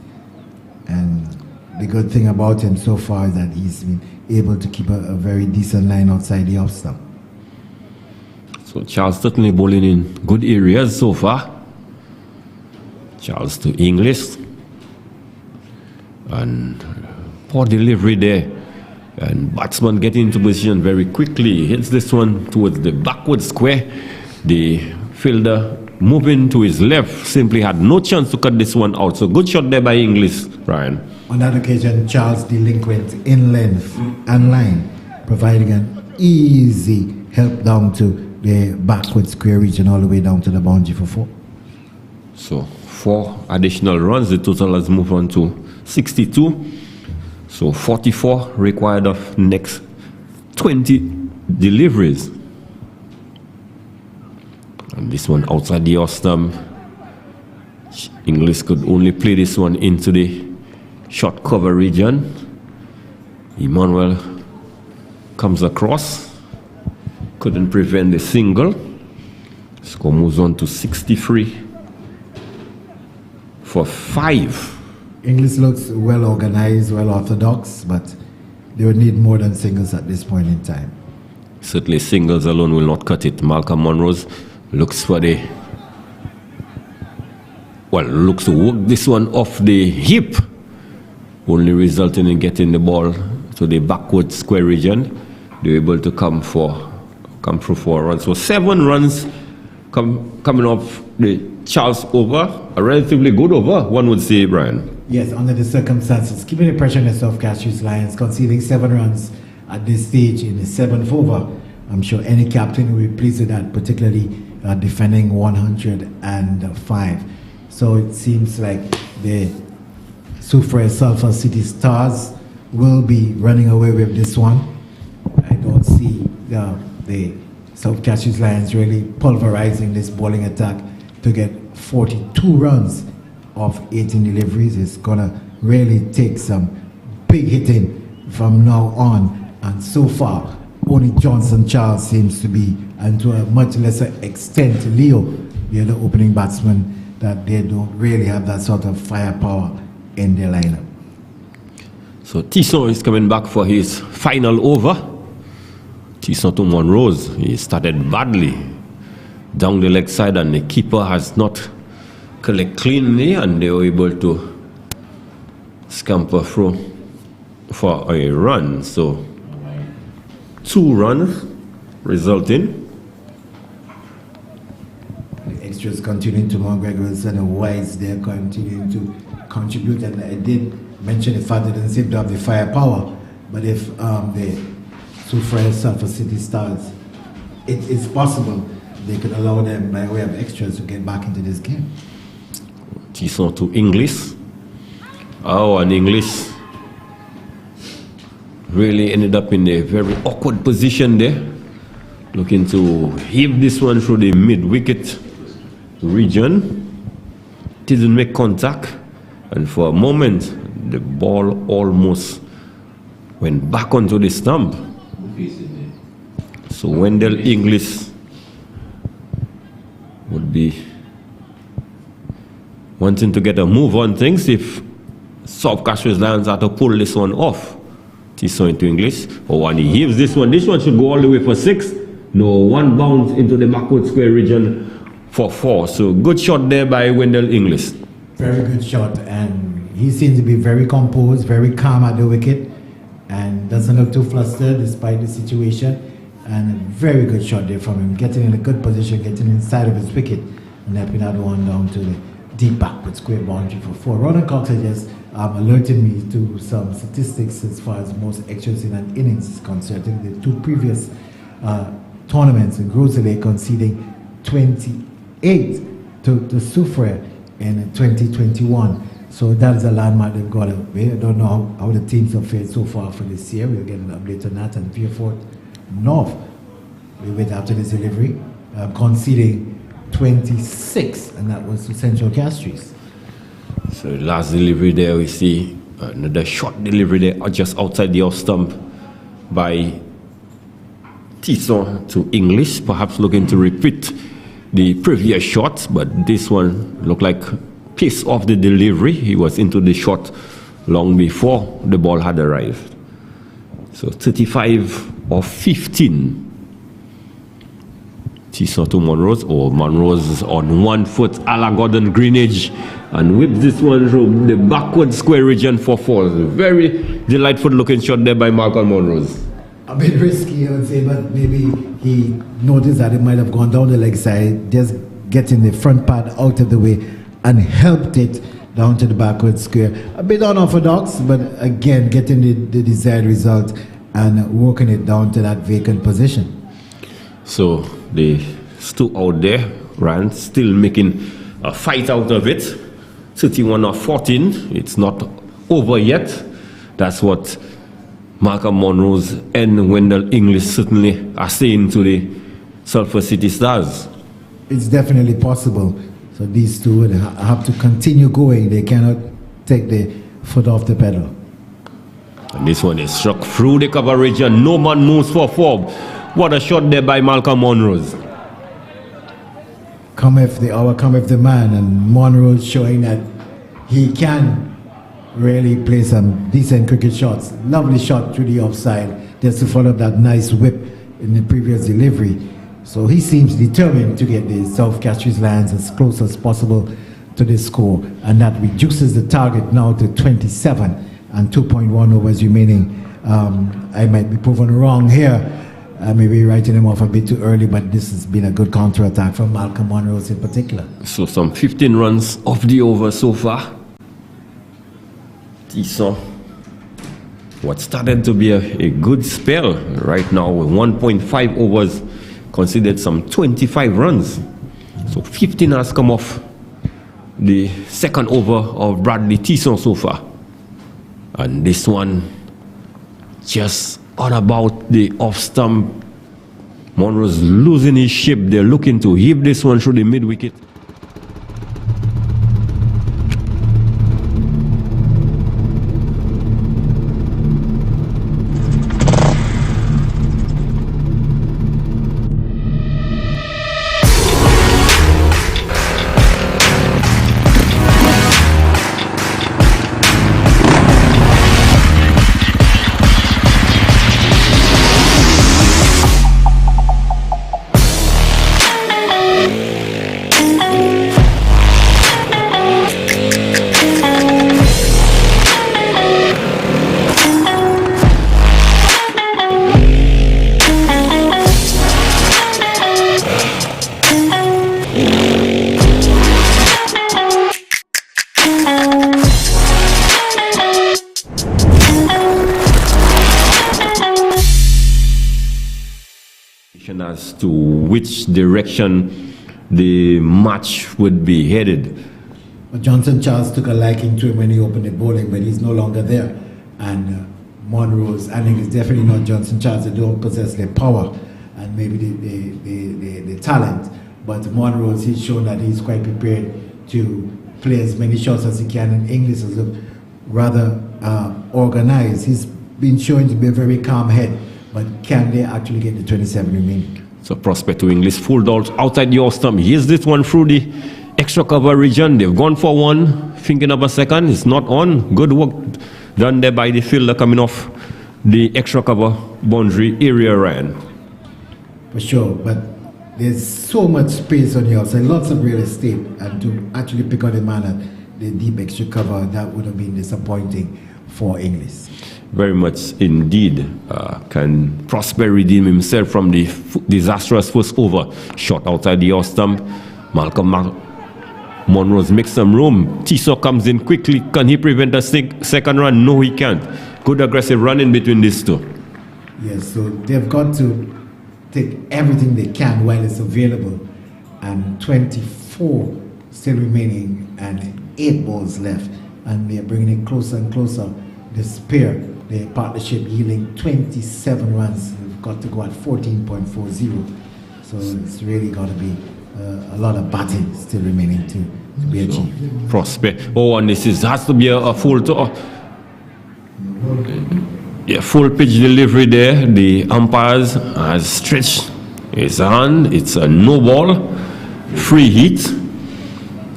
Speaker 2: And the good thing about him so far is that he's been able to keep a very decent line outside the off-stump.
Speaker 1: So Charles certainly bowling in good areas so far. Charles to English, and poor delivery there, and batsman getting into position very quickly, hits this one towards the backward square. The fielder moving to his left simply had no chance to cut this one out. So good shot there by English, Ryan.
Speaker 2: On that occasion, Charles delinquent in length and line, providing an easy help down to the backward square region all the way down to the boundary for 4.
Speaker 1: So 4 additional runs, the total has moved on to 62. So 44 required of next 20 deliveries. And this one outside the off-stump. English could only play this one into the short cover region. Emmanuel comes across, couldn't prevent the single. Score moves on to 63 for 5.
Speaker 2: English looks well organized, well orthodox, but they would need more than singles at this point in time.
Speaker 1: Certainly singles alone will not cut it. Malcolm Monroe looks for the, looks to work this one off the hip, only resulting in getting the ball to the backward square region. They're able to come through for a run. So 7 runs coming off the Charles over, a relatively good over, one would say, Brian.
Speaker 2: Yes, under the circumstances, keeping the pressure on the South Castries Lions, conceding 7 runs at this stage in the 7th over. I'm sure any captain will be pleased with that, particularly defending 105. So it seems like the Soufriere Sulphur City Stars will be running away with this one. I don't see the South Castries Lions really pulverizing this bowling attack to get 42 runs off 18 deliveries. It's gonna really take some big hitting from now on, and so far only Johnson Charles seems to be, and to a much lesser extent Leo, the other opening batsman, that they don't really have that sort of firepower in their lineup.
Speaker 1: So T10 is coming back for his final over. T10 to Monroe, he started badly down the leg side, and the keeper has not collected cleanly, and they were able to scamper through for a run. So 2 runs resulting.
Speaker 2: The extras continuing to mount. Greg Wilson and Wise, they're continuing to contribute, and I did mention the fact that they didn't seem to have the firepower, but if the Soufriere Sulphur City Stars, it is possible they could allow them by way of extras to get back into this game.
Speaker 1: T10 to English. And English really ended up in a very awkward position there, looking to heave this one through the mid-wicket region. Didn't make contact, and for a moment the ball almost went back onto the stump. So Wendell English would be wanting to get a move on things if South Castries Lions are to pull this one off. T10 into English. When he heaves this one should go all the way for 6. No, 1 bounce into the backward square region for 4. So good shot there by Wendell English.
Speaker 2: Very good shot, and he seems to be very composed, very calm at the wicket, and doesn't look too flustered despite the situation. And a very good shot there from him, getting in a good position, getting inside of his wicket, and helping that one down to the deep backward square boundary for 4. Ronald Cox has just alerted me to some statistics as far as most extras in an innings is concerned. In the 2 previous tournaments, in Groseley conceding 28 to Soufriere in 2021. So that's a landmark they've got away. I don't know how the teams have fared so far for this year. We'll get an update on that. And Pierfort North, we wait after this delivery, conceding 26, and that was to Central Castries.
Speaker 1: So the last delivery there, we see another short delivery there just outside the off stump by T10 to English, perhaps looking to repeat the previous shot, but this one looked like piece of the delivery. He was into the shot long before the ball had arrived. So 35 of 15. T10 to Monroe. Monroe's on 1 foot a la Gordon Greenidge and whips this one through the backward square region for 4. Very delightful looking shot there by Malcolm Monroe.
Speaker 2: A bit risky, I would say, but maybe he noticed that it might have gone down the leg side, just getting the front part out of the way and helped it down to the backward square. A bit unorthodox, but again, getting the desired result and working it down to that vacant position.
Speaker 1: So they stood out there, Ryan, still making a fight out of it. 31 of 14. It's not over yet. That's what Malcolm Monroe and Wendell English certainly are saying to the Sulphur City Stars.
Speaker 2: It's definitely possible. So So these two would have to continue going. They cannot take the foot off the pedal.
Speaker 1: And this one is struck through the coverage and no man moves for four. What a shot there by Malcolm Monrose.
Speaker 2: Cometh the hour, cometh the man, and Monroe showing that he can really play some decent cricket shots. Lovely shot through the offside, just to follow up that nice whip in the previous delivery. So he seems determined to get the South Castries Lions as close as possible to the score, and that reduces the target now to 27 and 2.1 overs remaining. I might be proven wrong here. I may be writing him off a bit too early, but this has been a good counter-attack from Malcolm Monrose in particular.
Speaker 1: So some 15 runs off the over so far. T10, what started to be a good spell right now with 1.5 overs, considered some 25 runs. So 15 has come off the second over of Bradley T10 so far. And this one just on about the off stump. Monroe's losing his shape. They're looking to heave this one through the mid wicket. As to which direction the match would be headed.
Speaker 2: But Johnson Charles took a liking to him when he opened the bowling, but he's no longer there. And Monrose, I think it's definitely not Johnson Charles. They don't possess the power and maybe the talent. But Monrose, he's shown that he's quite prepared to play as many shots as he can. And English is rather organized. He's been shown to be a very calm head. But can they actually get the 27 remaining?
Speaker 1: So prospect to English full outside the off stump. Here's this one through the extra cover region. They've gone for one, thinking of a second. It's not on. Good work done there by the fielder coming off the extra cover boundary area, Ryan.
Speaker 2: For sure, but there's so much space on the outside, lots of real estate, and to actually pick on the man at the deep extra cover, that would have been disappointing for English.
Speaker 1: Very much indeed. Can Prosper redeem himself from the disastrous first over? Shot outside the off stump. Malcolm Monrose makes some room. T10 comes in quickly. Can he prevent a second run? No, he can't. Good aggressive run in between these two.
Speaker 2: Yes, so they've got to take everything they can while it's available. And 24 still remaining and 8 balls left. And they're bringing it closer and closer. This pair, the partnership yielding 27 runs. We've got to go at 14.40. So it's really got to be a lot of batting still remaining to be achieved.
Speaker 1: Prospect. Oh, and this has to be a full full pitch delivery there. The umpires has stretched his hand. It's a no ball, free hit.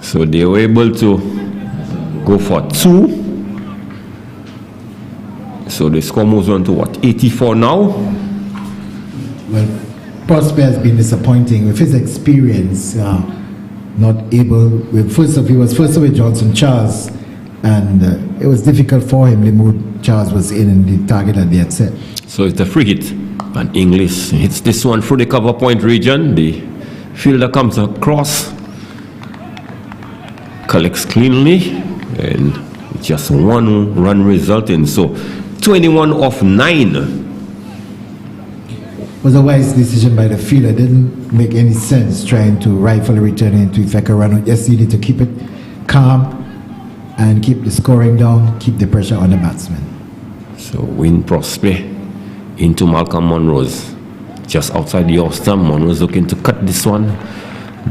Speaker 1: So they were able to go for 2. So the score moves on to what, 84 now?
Speaker 2: Well, Prosper has been disappointing with his experience, not able. He was first with Johnson Charles, and it was difficult for him. The mood Charles was in the target that they had set.
Speaker 1: So it's a free hit, and English hits this one through the cover point region. The fielder comes across, collects cleanly, and just 1 run resulting. So 21 off 9.
Speaker 2: Was a wise decision by the fielder. Didn't make any sense trying to rifle a return into effect a run. Just needed to keep it calm and keep the scoring down, keep the pressure on the batsman.
Speaker 1: So Win Prosper into Malcolm Monrose. Just outside the off stump. Monrose looking to cut this one.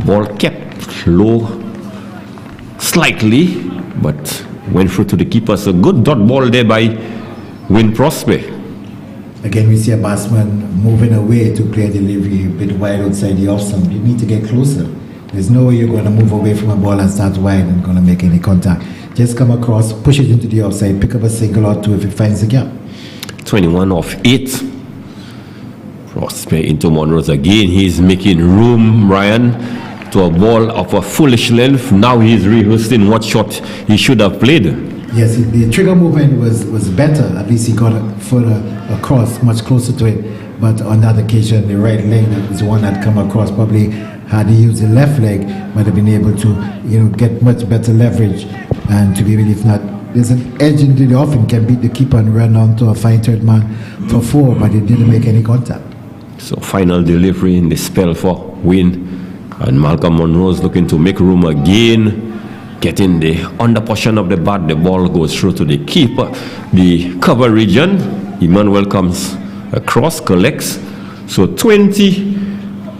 Speaker 1: Ball kept low slightly, but went through to the keeper. So good dot ball there by Win Prosper.
Speaker 2: Again, we see a batsman moving away to play a delivery a bit wide outside the off stump. You need to get closer. There's no way you're going to move away from a ball and start wide and going to make any contact. Just come across, push it into the offside, pick up a single or two if it finds a gap.
Speaker 1: 21 off 8. Prosper into Monroe's again. He's making room, Ryan, to a ball of a foolish length. Now he's rehearsing what shot he should have played.
Speaker 2: Yes, the trigger movement was better. At least he got further across, much closer to it. But on that occasion, the right leg was the one that come across. Probably had he used the left leg, might have been able to, get much better leverage and to be able, if not, there's an edge into the offing, can beat the keeper and run on to a fine third man for 4, but he didn't make any contact.
Speaker 1: So final delivery in the spell for Win. And Malcolm Monroe's looking to make room again. Getting the under portion of the bat, the ball goes through to the keeper. The cover region, Emmanuel comes across, collects. So 20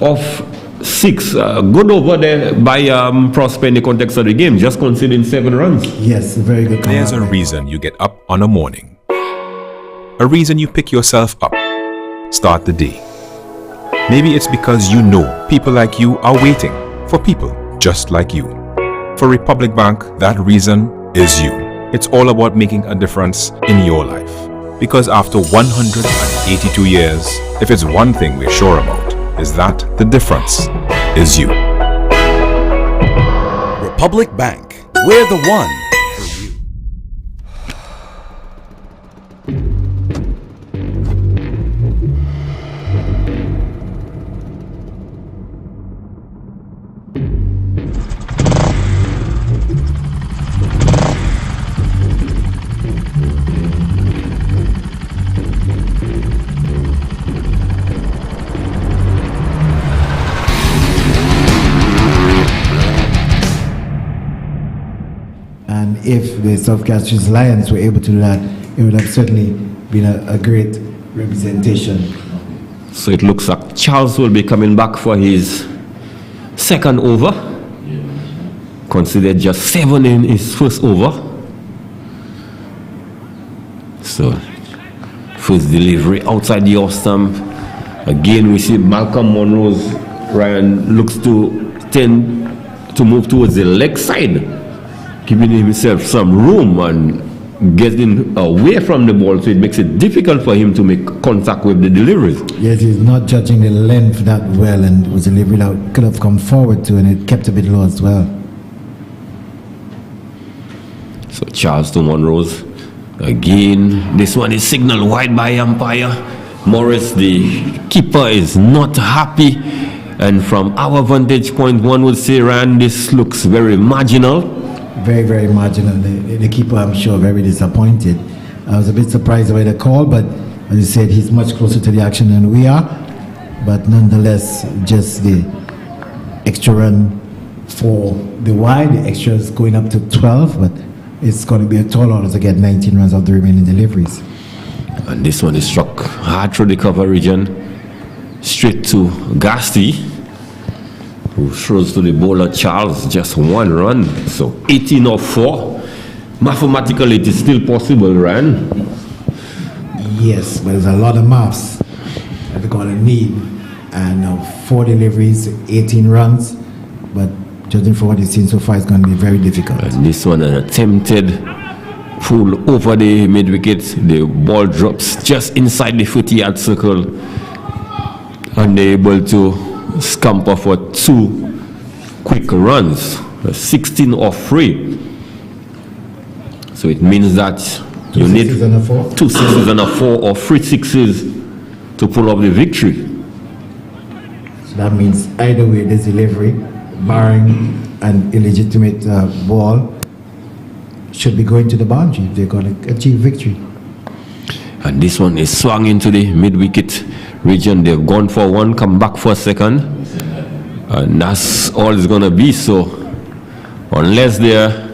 Speaker 1: off 6. Good over there by Prosper in the context of the game, just conceding 7 runs.
Speaker 2: Yes, very good.
Speaker 3: There's a reason you get up on a morning. A reason you pick yourself up. Start the day. Maybe it's because you know people like you are waiting for people just like you. For Republic Bank, that reason is you. It's all about making a difference in your life. Because after 182 years, if it's one thing we're sure about, is that the difference is you.
Speaker 4: Republic Bank, we're the one for you.
Speaker 2: And if the South Castries Lions were able to do that, it would have certainly been a great representation.
Speaker 1: So it looks like Charles will be coming back for his second over. Considered just 7 in his first over. So first delivery outside the off stump. Again, we see Malcolm Monroe's Ryan looks to tend to move towards the leg side, giving himself some room and getting away from the ball, so it makes it difficult for him to make contact with the deliveries.
Speaker 2: Yes, he's not judging the length that well, and was delivery that could have come forward to, and it kept a bit low as well.
Speaker 1: So Charles to Monroe's again. This one is signaled wide by umpire. Morris, the keeper, is not happy, and from our vantage point, one would say, Rand, this looks very marginal.
Speaker 2: Very, very marginal. The keeper, I'm sure, very disappointed. I was a bit surprised by the call, but as you said, he's much closer to the action than we are. But nonetheless, just the extra run for the wide, the extra is going up to 12, but it's going to be a tall order to get 19 runs of the remaining deliveries.
Speaker 1: And this one is struck hard through the cover region, straight to Gasty, who throws to the bowler Charles, just 1 run. So 18 off 4. Mathematically, it is still possible, Ryan.
Speaker 2: Yes, but there's a lot of maths that they're going to need. And 4 deliveries, 18 runs. But judging for what you've seen so far, it's going to be very difficult.
Speaker 1: And this one, an attempted pull over the mid-wicket. The ball drops just inside the 40-yard circle. Unable to scamper for 2 quick runs. 16 off 3. So it means that you need 2 sixes and a 4 or 3 sixes to pull off the victory.
Speaker 2: So that means either way, this delivery, barring an illegitimate ball, should be going to the boundary if they're going to achieve victory.
Speaker 1: And this one is swung into the mid-wicket region. They've gone for 1, come back for a second. And that's all it's going to be. So unless there are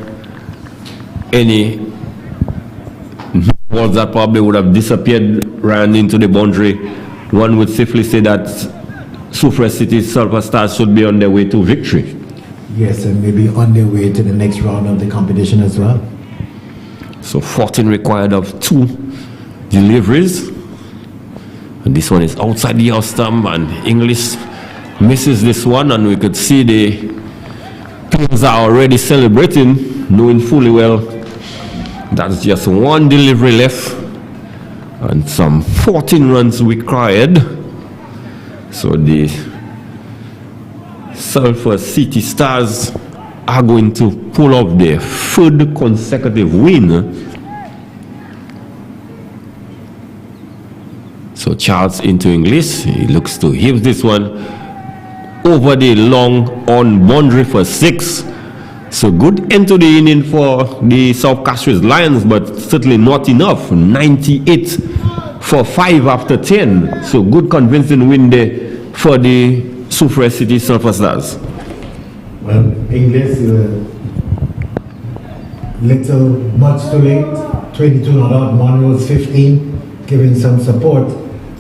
Speaker 1: any balls that probably would have disappeared, ran into the boundary, one would safely say that Soufriere Sulphur Stars should be on their way to victory.
Speaker 2: Yes, and maybe on their way to the next round of the competition as well.
Speaker 1: So 14 required of 2 deliveries. And this one is outside the house stump, and English misses this one, and we could see the players are already celebrating, knowing fully well that's just 1 delivery left and some 14 runs required. So the Sulphur City Stars are going to pull off their 3rd consecutive win. So Charles into English, he looks to hit this one over the long on boundary for 6. So good end to the inning for the South Castries Lions, but certainly not enough. 98 for 5 after 10. So good convincing win there for the Soufriere City Sulphur Stars.
Speaker 2: Well, English little much too late. 22 not out, Monroe's 15, giving some support.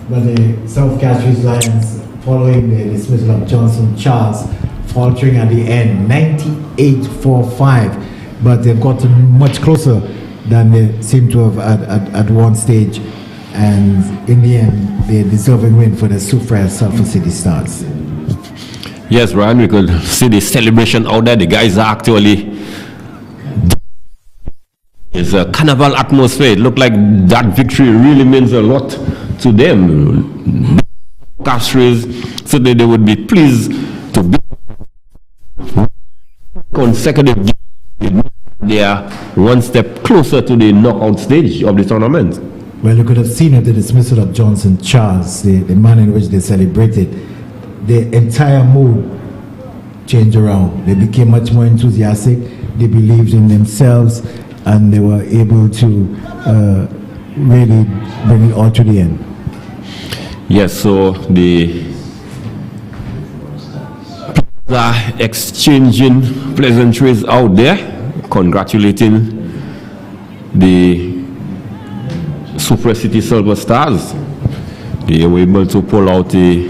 Speaker 2: But the South Castries Lions, following the dismissal of Johnson Charles, faltering at the end, 98 for 5. But they've gotten much closer than they seem to have at one stage. And in the end, the deserving win for the Soufriere Sulphur City Stars.
Speaker 1: Yes, Brian, we could see the celebration out there. The guys are actually... It's a carnival atmosphere. It looked like that victory really means a lot to them. Castries, so that they would be pleased to be consecutive. They are one step closer to the knockout stage of the tournament.
Speaker 2: Well, you could have seen at the dismissal of Johnson Charles, the manner in which they celebrated, the entire mood changed around. They became much more enthusiastic. They believed in themselves, and they were able to really bring it all to the end.
Speaker 1: Yes, so the players are exchanging pleasantries out there, congratulating the Soufriere City Sulphur Stars. They were able to pull out a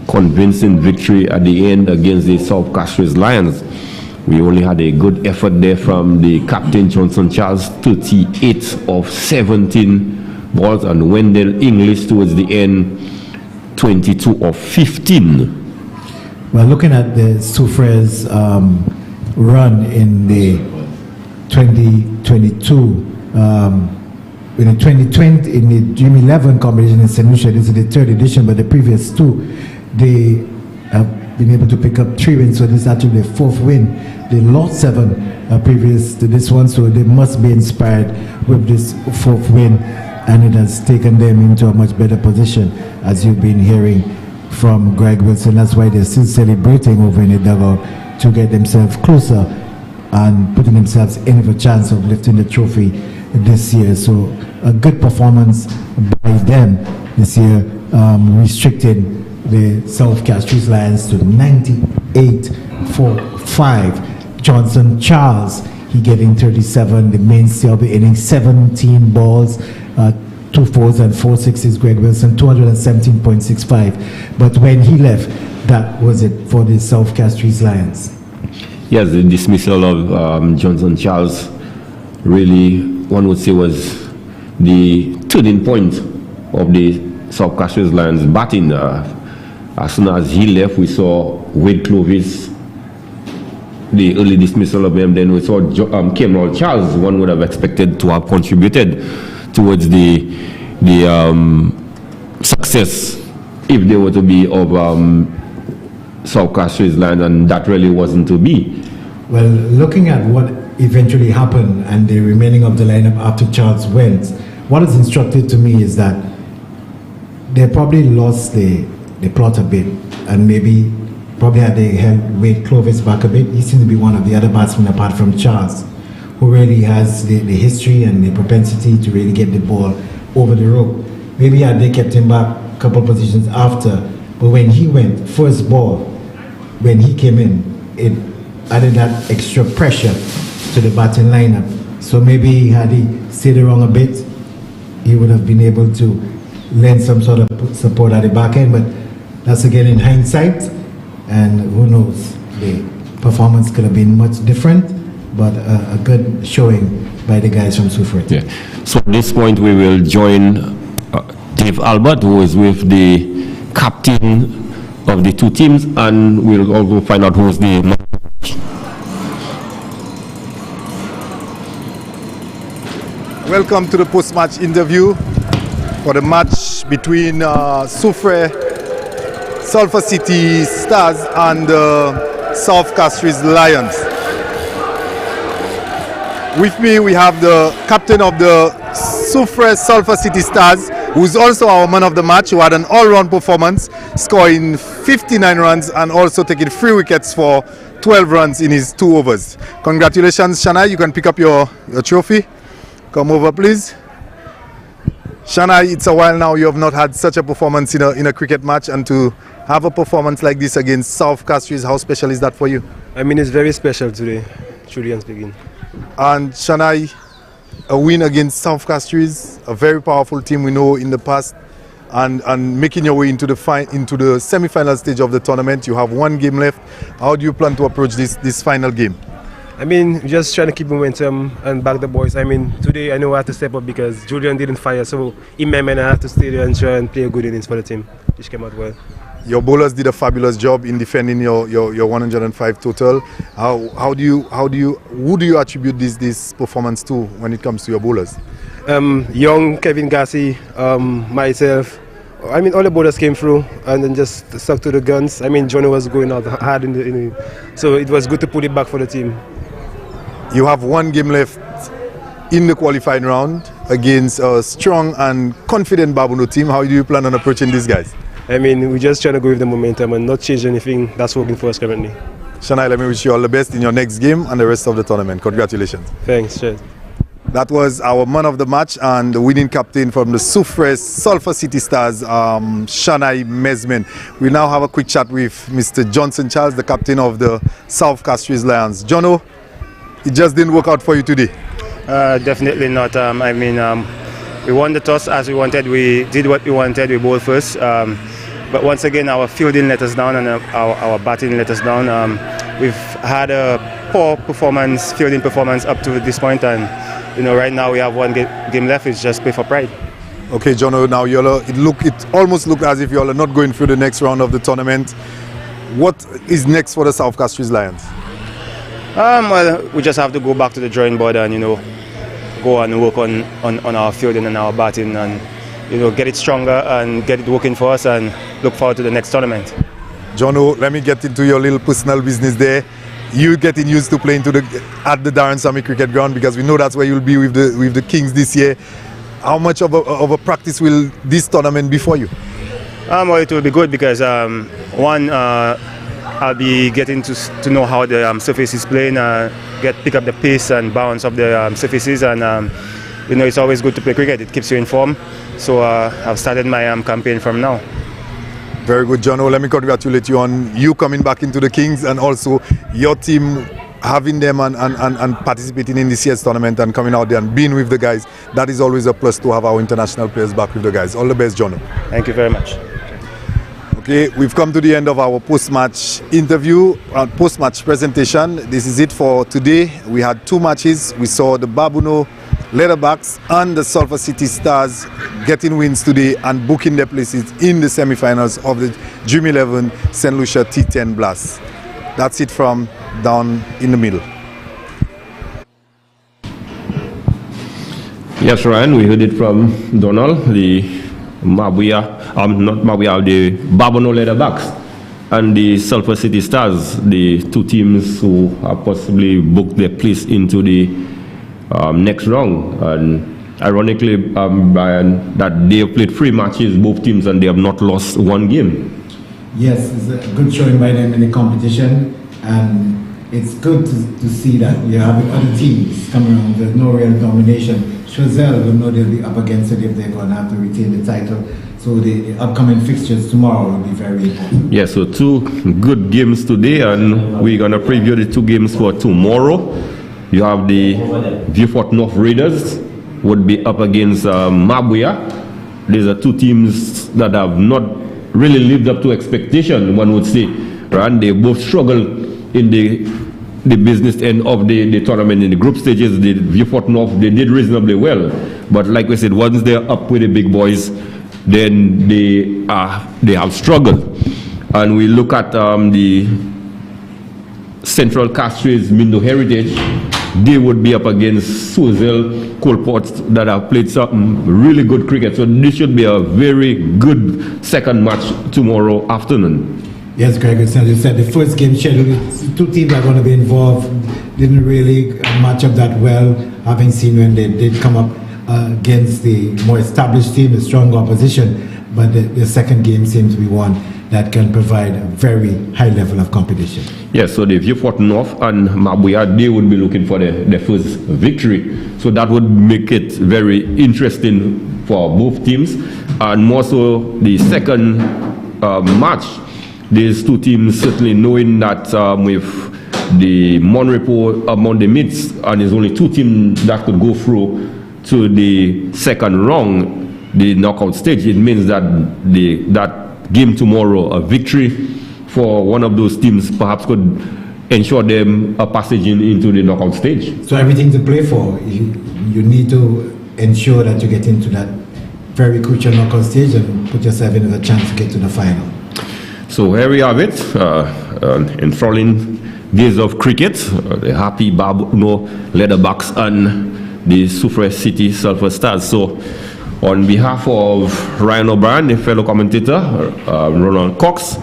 Speaker 1: convincing victory at the end against the South Castries Lions. We only had a good effort there from the captain Johnson Charles, 38 of 17 balls, and Wendell English towards the end, 22 of 15.
Speaker 2: Well, looking at the Soufriere's run in the 2022, in the 2020, in the Dream 11 competition in St. Lucia, this is the 3rd edition, but the previous 2, they have been able to pick up 3 wins, so this is actually the 4th win. They lost 7 previous to this one, so they must be inspired with this 4th win, and it has taken them into a much better position, as you've been hearing from Greg Wilson. That's why they're still celebrating over in the dugout to get themselves closer and putting themselves in with a chance of lifting the trophy this year. So a good performance by them this year, restricting the South Castries Lions to 98 for 5. Johnson Charles, he getting 37, the mainstay of the inning, 17 balls, 2 fours and 4 sixes. Greg Wilson, 217.65. But when he left, that was it for the South Castries Lions.
Speaker 1: Yes, the dismissal of Johnson Charles really, one would say, was the turning point of the South Castries Lions batting. As soon as he left, we saw Wade Clovis, the early dismissal of him. Then we saw Cameron Charles. One would have expected to have contributed towards the success if they were to be of South Castries Lions, and that really wasn't to be.
Speaker 2: Well, looking at what eventually happened and the remaining of the lineup after Charles went, what is instructive to me is that they probably lost the plot a bit, and maybe probably had they held Wade Clovis back a bit. He seems to be one of the other batsmen apart from Charles, who really has the history and the propensity to really get the ball over the rope. Maybe had they kept him back a couple of positions after, but when he went, first ball, when he came in, it added that extra pressure to the batting lineup. So maybe had he stayed around a bit, he would have been able to lend some sort of support at the back end, but that's again in hindsight, and who knows, performance could have been much different, but a good showing by the guys from Soufriere.
Speaker 1: Yeah. So at this point, we will join Dave Albert, who is with the captain of the two teams, and we'll also find out who's the.
Speaker 6: Welcome to the post-match interview for the match between Soufriere Sulphur City Stars and South Castries Lions. With me we have the captain of the Soufriere Sulphur City Stars, who's also our man of the match, who had an all-round performance, scoring 59 runs and also taking 3 wickets for 12 runs in his 2 overs. Congratulations, Shana. You can pick up your trophy. Come over, please. Shana, it's a while now you have not had such a performance in a cricket match, and to have a performance like this against South Castries, how special is that for you?
Speaker 7: I mean, it's very special today, truly and speaking.
Speaker 6: And Shana, a win against South Castries, a very powerful team we know in the past, and making your way into the semi-final stage of the tournament. You have 1 game left. How do you plan to approach this final game?
Speaker 7: I mean, just trying to keep momentum and back the boys. I mean, today I know I have to step up because Julian didn't fire, so in my mind I have to stay there and try and play a good innings for the team, which came out well.
Speaker 6: Your bowlers did a fabulous job in defending your 105 total. Who do you attribute this performance to when it comes to your bowlers?
Speaker 7: Young, Kevin Gassi, myself. I mean, all the bowlers came through and then just stuck to the guns. I mean, Johnny was going out hard in the so it was good to put it back for the team.
Speaker 6: You have 1 game left in the qualifying round against a strong and confident Babuno team. How do you plan on approaching these guys?
Speaker 7: I mean, we're just trying to go with the momentum and not change anything that's working for us currently.
Speaker 6: Shana, let me wish you all the best in your next game and the rest of the tournament. Congratulations.
Speaker 7: Thanks, cheers.
Speaker 6: That was our man of the match and the winning captain from the Soufriere Sulphur City Stars, Shanai Mesmen. We now have a quick chat with Mr. Johnson Charles, the captain of the South Castries Lions. Jono, it just didn't work out for you today.
Speaker 8: Definitely not. I mean, we won the toss as we wanted. We did what we wanted. We bowled first. But once again, our fielding let us down and our batting let us down. We've had a poor performance, fielding performance up to this point, and right now we have 1 game left. It's just play for pride.
Speaker 6: Okay, Jono. Now it almost looked as if you all are not going through the next round of the tournament. What is next for the South Castries Lions?
Speaker 8: Well, we just have to go back to the drawing board and go and work on our fielding and our batting, and get it stronger and get it working for us, and look forward to the next tournament.
Speaker 6: Jono, let me get into your little personal business there. You getting used to playing at the Darren Sammy Cricket Ground, because we know that's where you'll be with the Kings this year. How much of a practice will this tournament be for you?
Speaker 8: Well, it will be good because I'll be getting to know how the surface is playing, pick up the pace and balance of the surfaces, and it's always good to play cricket. It keeps you in form. So I've started my campaign from now.
Speaker 6: Very good, Jono. Let me congratulate you on you coming back into the Kings, and also your team having them and participating in this year's tournament and coming out there and being with the guys. That is always a plus to have our international players back with the guys. All the best, Jono.
Speaker 8: Thank you very much.
Speaker 6: Okay, we've come to the end of our post-match interview, post-match presentation. This is it for today. We had 2 matches. We saw the Babuno Leatherbacks and the Sulphur City Stars getting wins today and booking their places in the semi-finals of the Dream 11 St. Lucia T10 Blast. That's it from down in the middle.
Speaker 1: Yes, Ryan, we heard it from Donald, the the Babuno Leatherbacks and the Sulphur City Stars, the 2 teams who have possibly booked their place into the next round. And ironically, Brian, that they have played 3 matches, both teams, and they have not lost 1 game.
Speaker 2: Yes, it's a good showing by them in the competition, and it's good to see that you're having other teams coming around. There's no real domination. Chazelle will know they'll be up against it if they're going to have to retain the title. So the upcoming fixtures tomorrow will be very important.
Speaker 1: Yeah, so 2 good games today, and we're going to preview the 2 games for tomorrow. You have the Vieux-Fort North Raiders would be up against Mabuya. These are 2 teams that have not really lived up to expectation, one would say. Right? They both struggled in the business end of the tournament. In the group stages, the Vieux-Fort North, they did reasonably well. But like we said, once they're up with the big boys, then they have struggled. And we look at the Central Castries Mindo Heritage, they would be up against Sozel Colports that have played some really good cricket. So this should be a very good second match tomorrow afternoon.
Speaker 2: Yes, Greg, as you said, the first game schedule, two teams are going to be involved, didn't really match up that well, having seen when they did come up against the more established team, a strong opposition. But the second game seems to be one that can provide a very high level of competition.
Speaker 1: Yes, so the Vieux-Fort North and Mabuya, they would be looking for their first victory. So that would make it very interesting for both teams. And more so the second match, these two teams certainly knowing that with the Monrepo among the midst, and there's only two teams that could go through to the second round, the knockout stage, it means that that game tomorrow, a victory for one of those teams perhaps could ensure them a passage into the knockout stage.
Speaker 2: So everything to play for, you need to ensure that you get into that very crucial knockout stage and put yourself in a chance to get to the final.
Speaker 1: So here we have it, enthralling days of cricket, the happy Babuno Leatherbacks and the Soufriere City Sulphur Stars. So on behalf of Ryan O'Brien, the fellow commentator, Ronald Cox,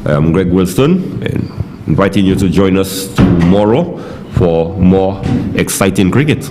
Speaker 1: I'm Greg Wilson, and inviting you to join us tomorrow for more exciting cricket.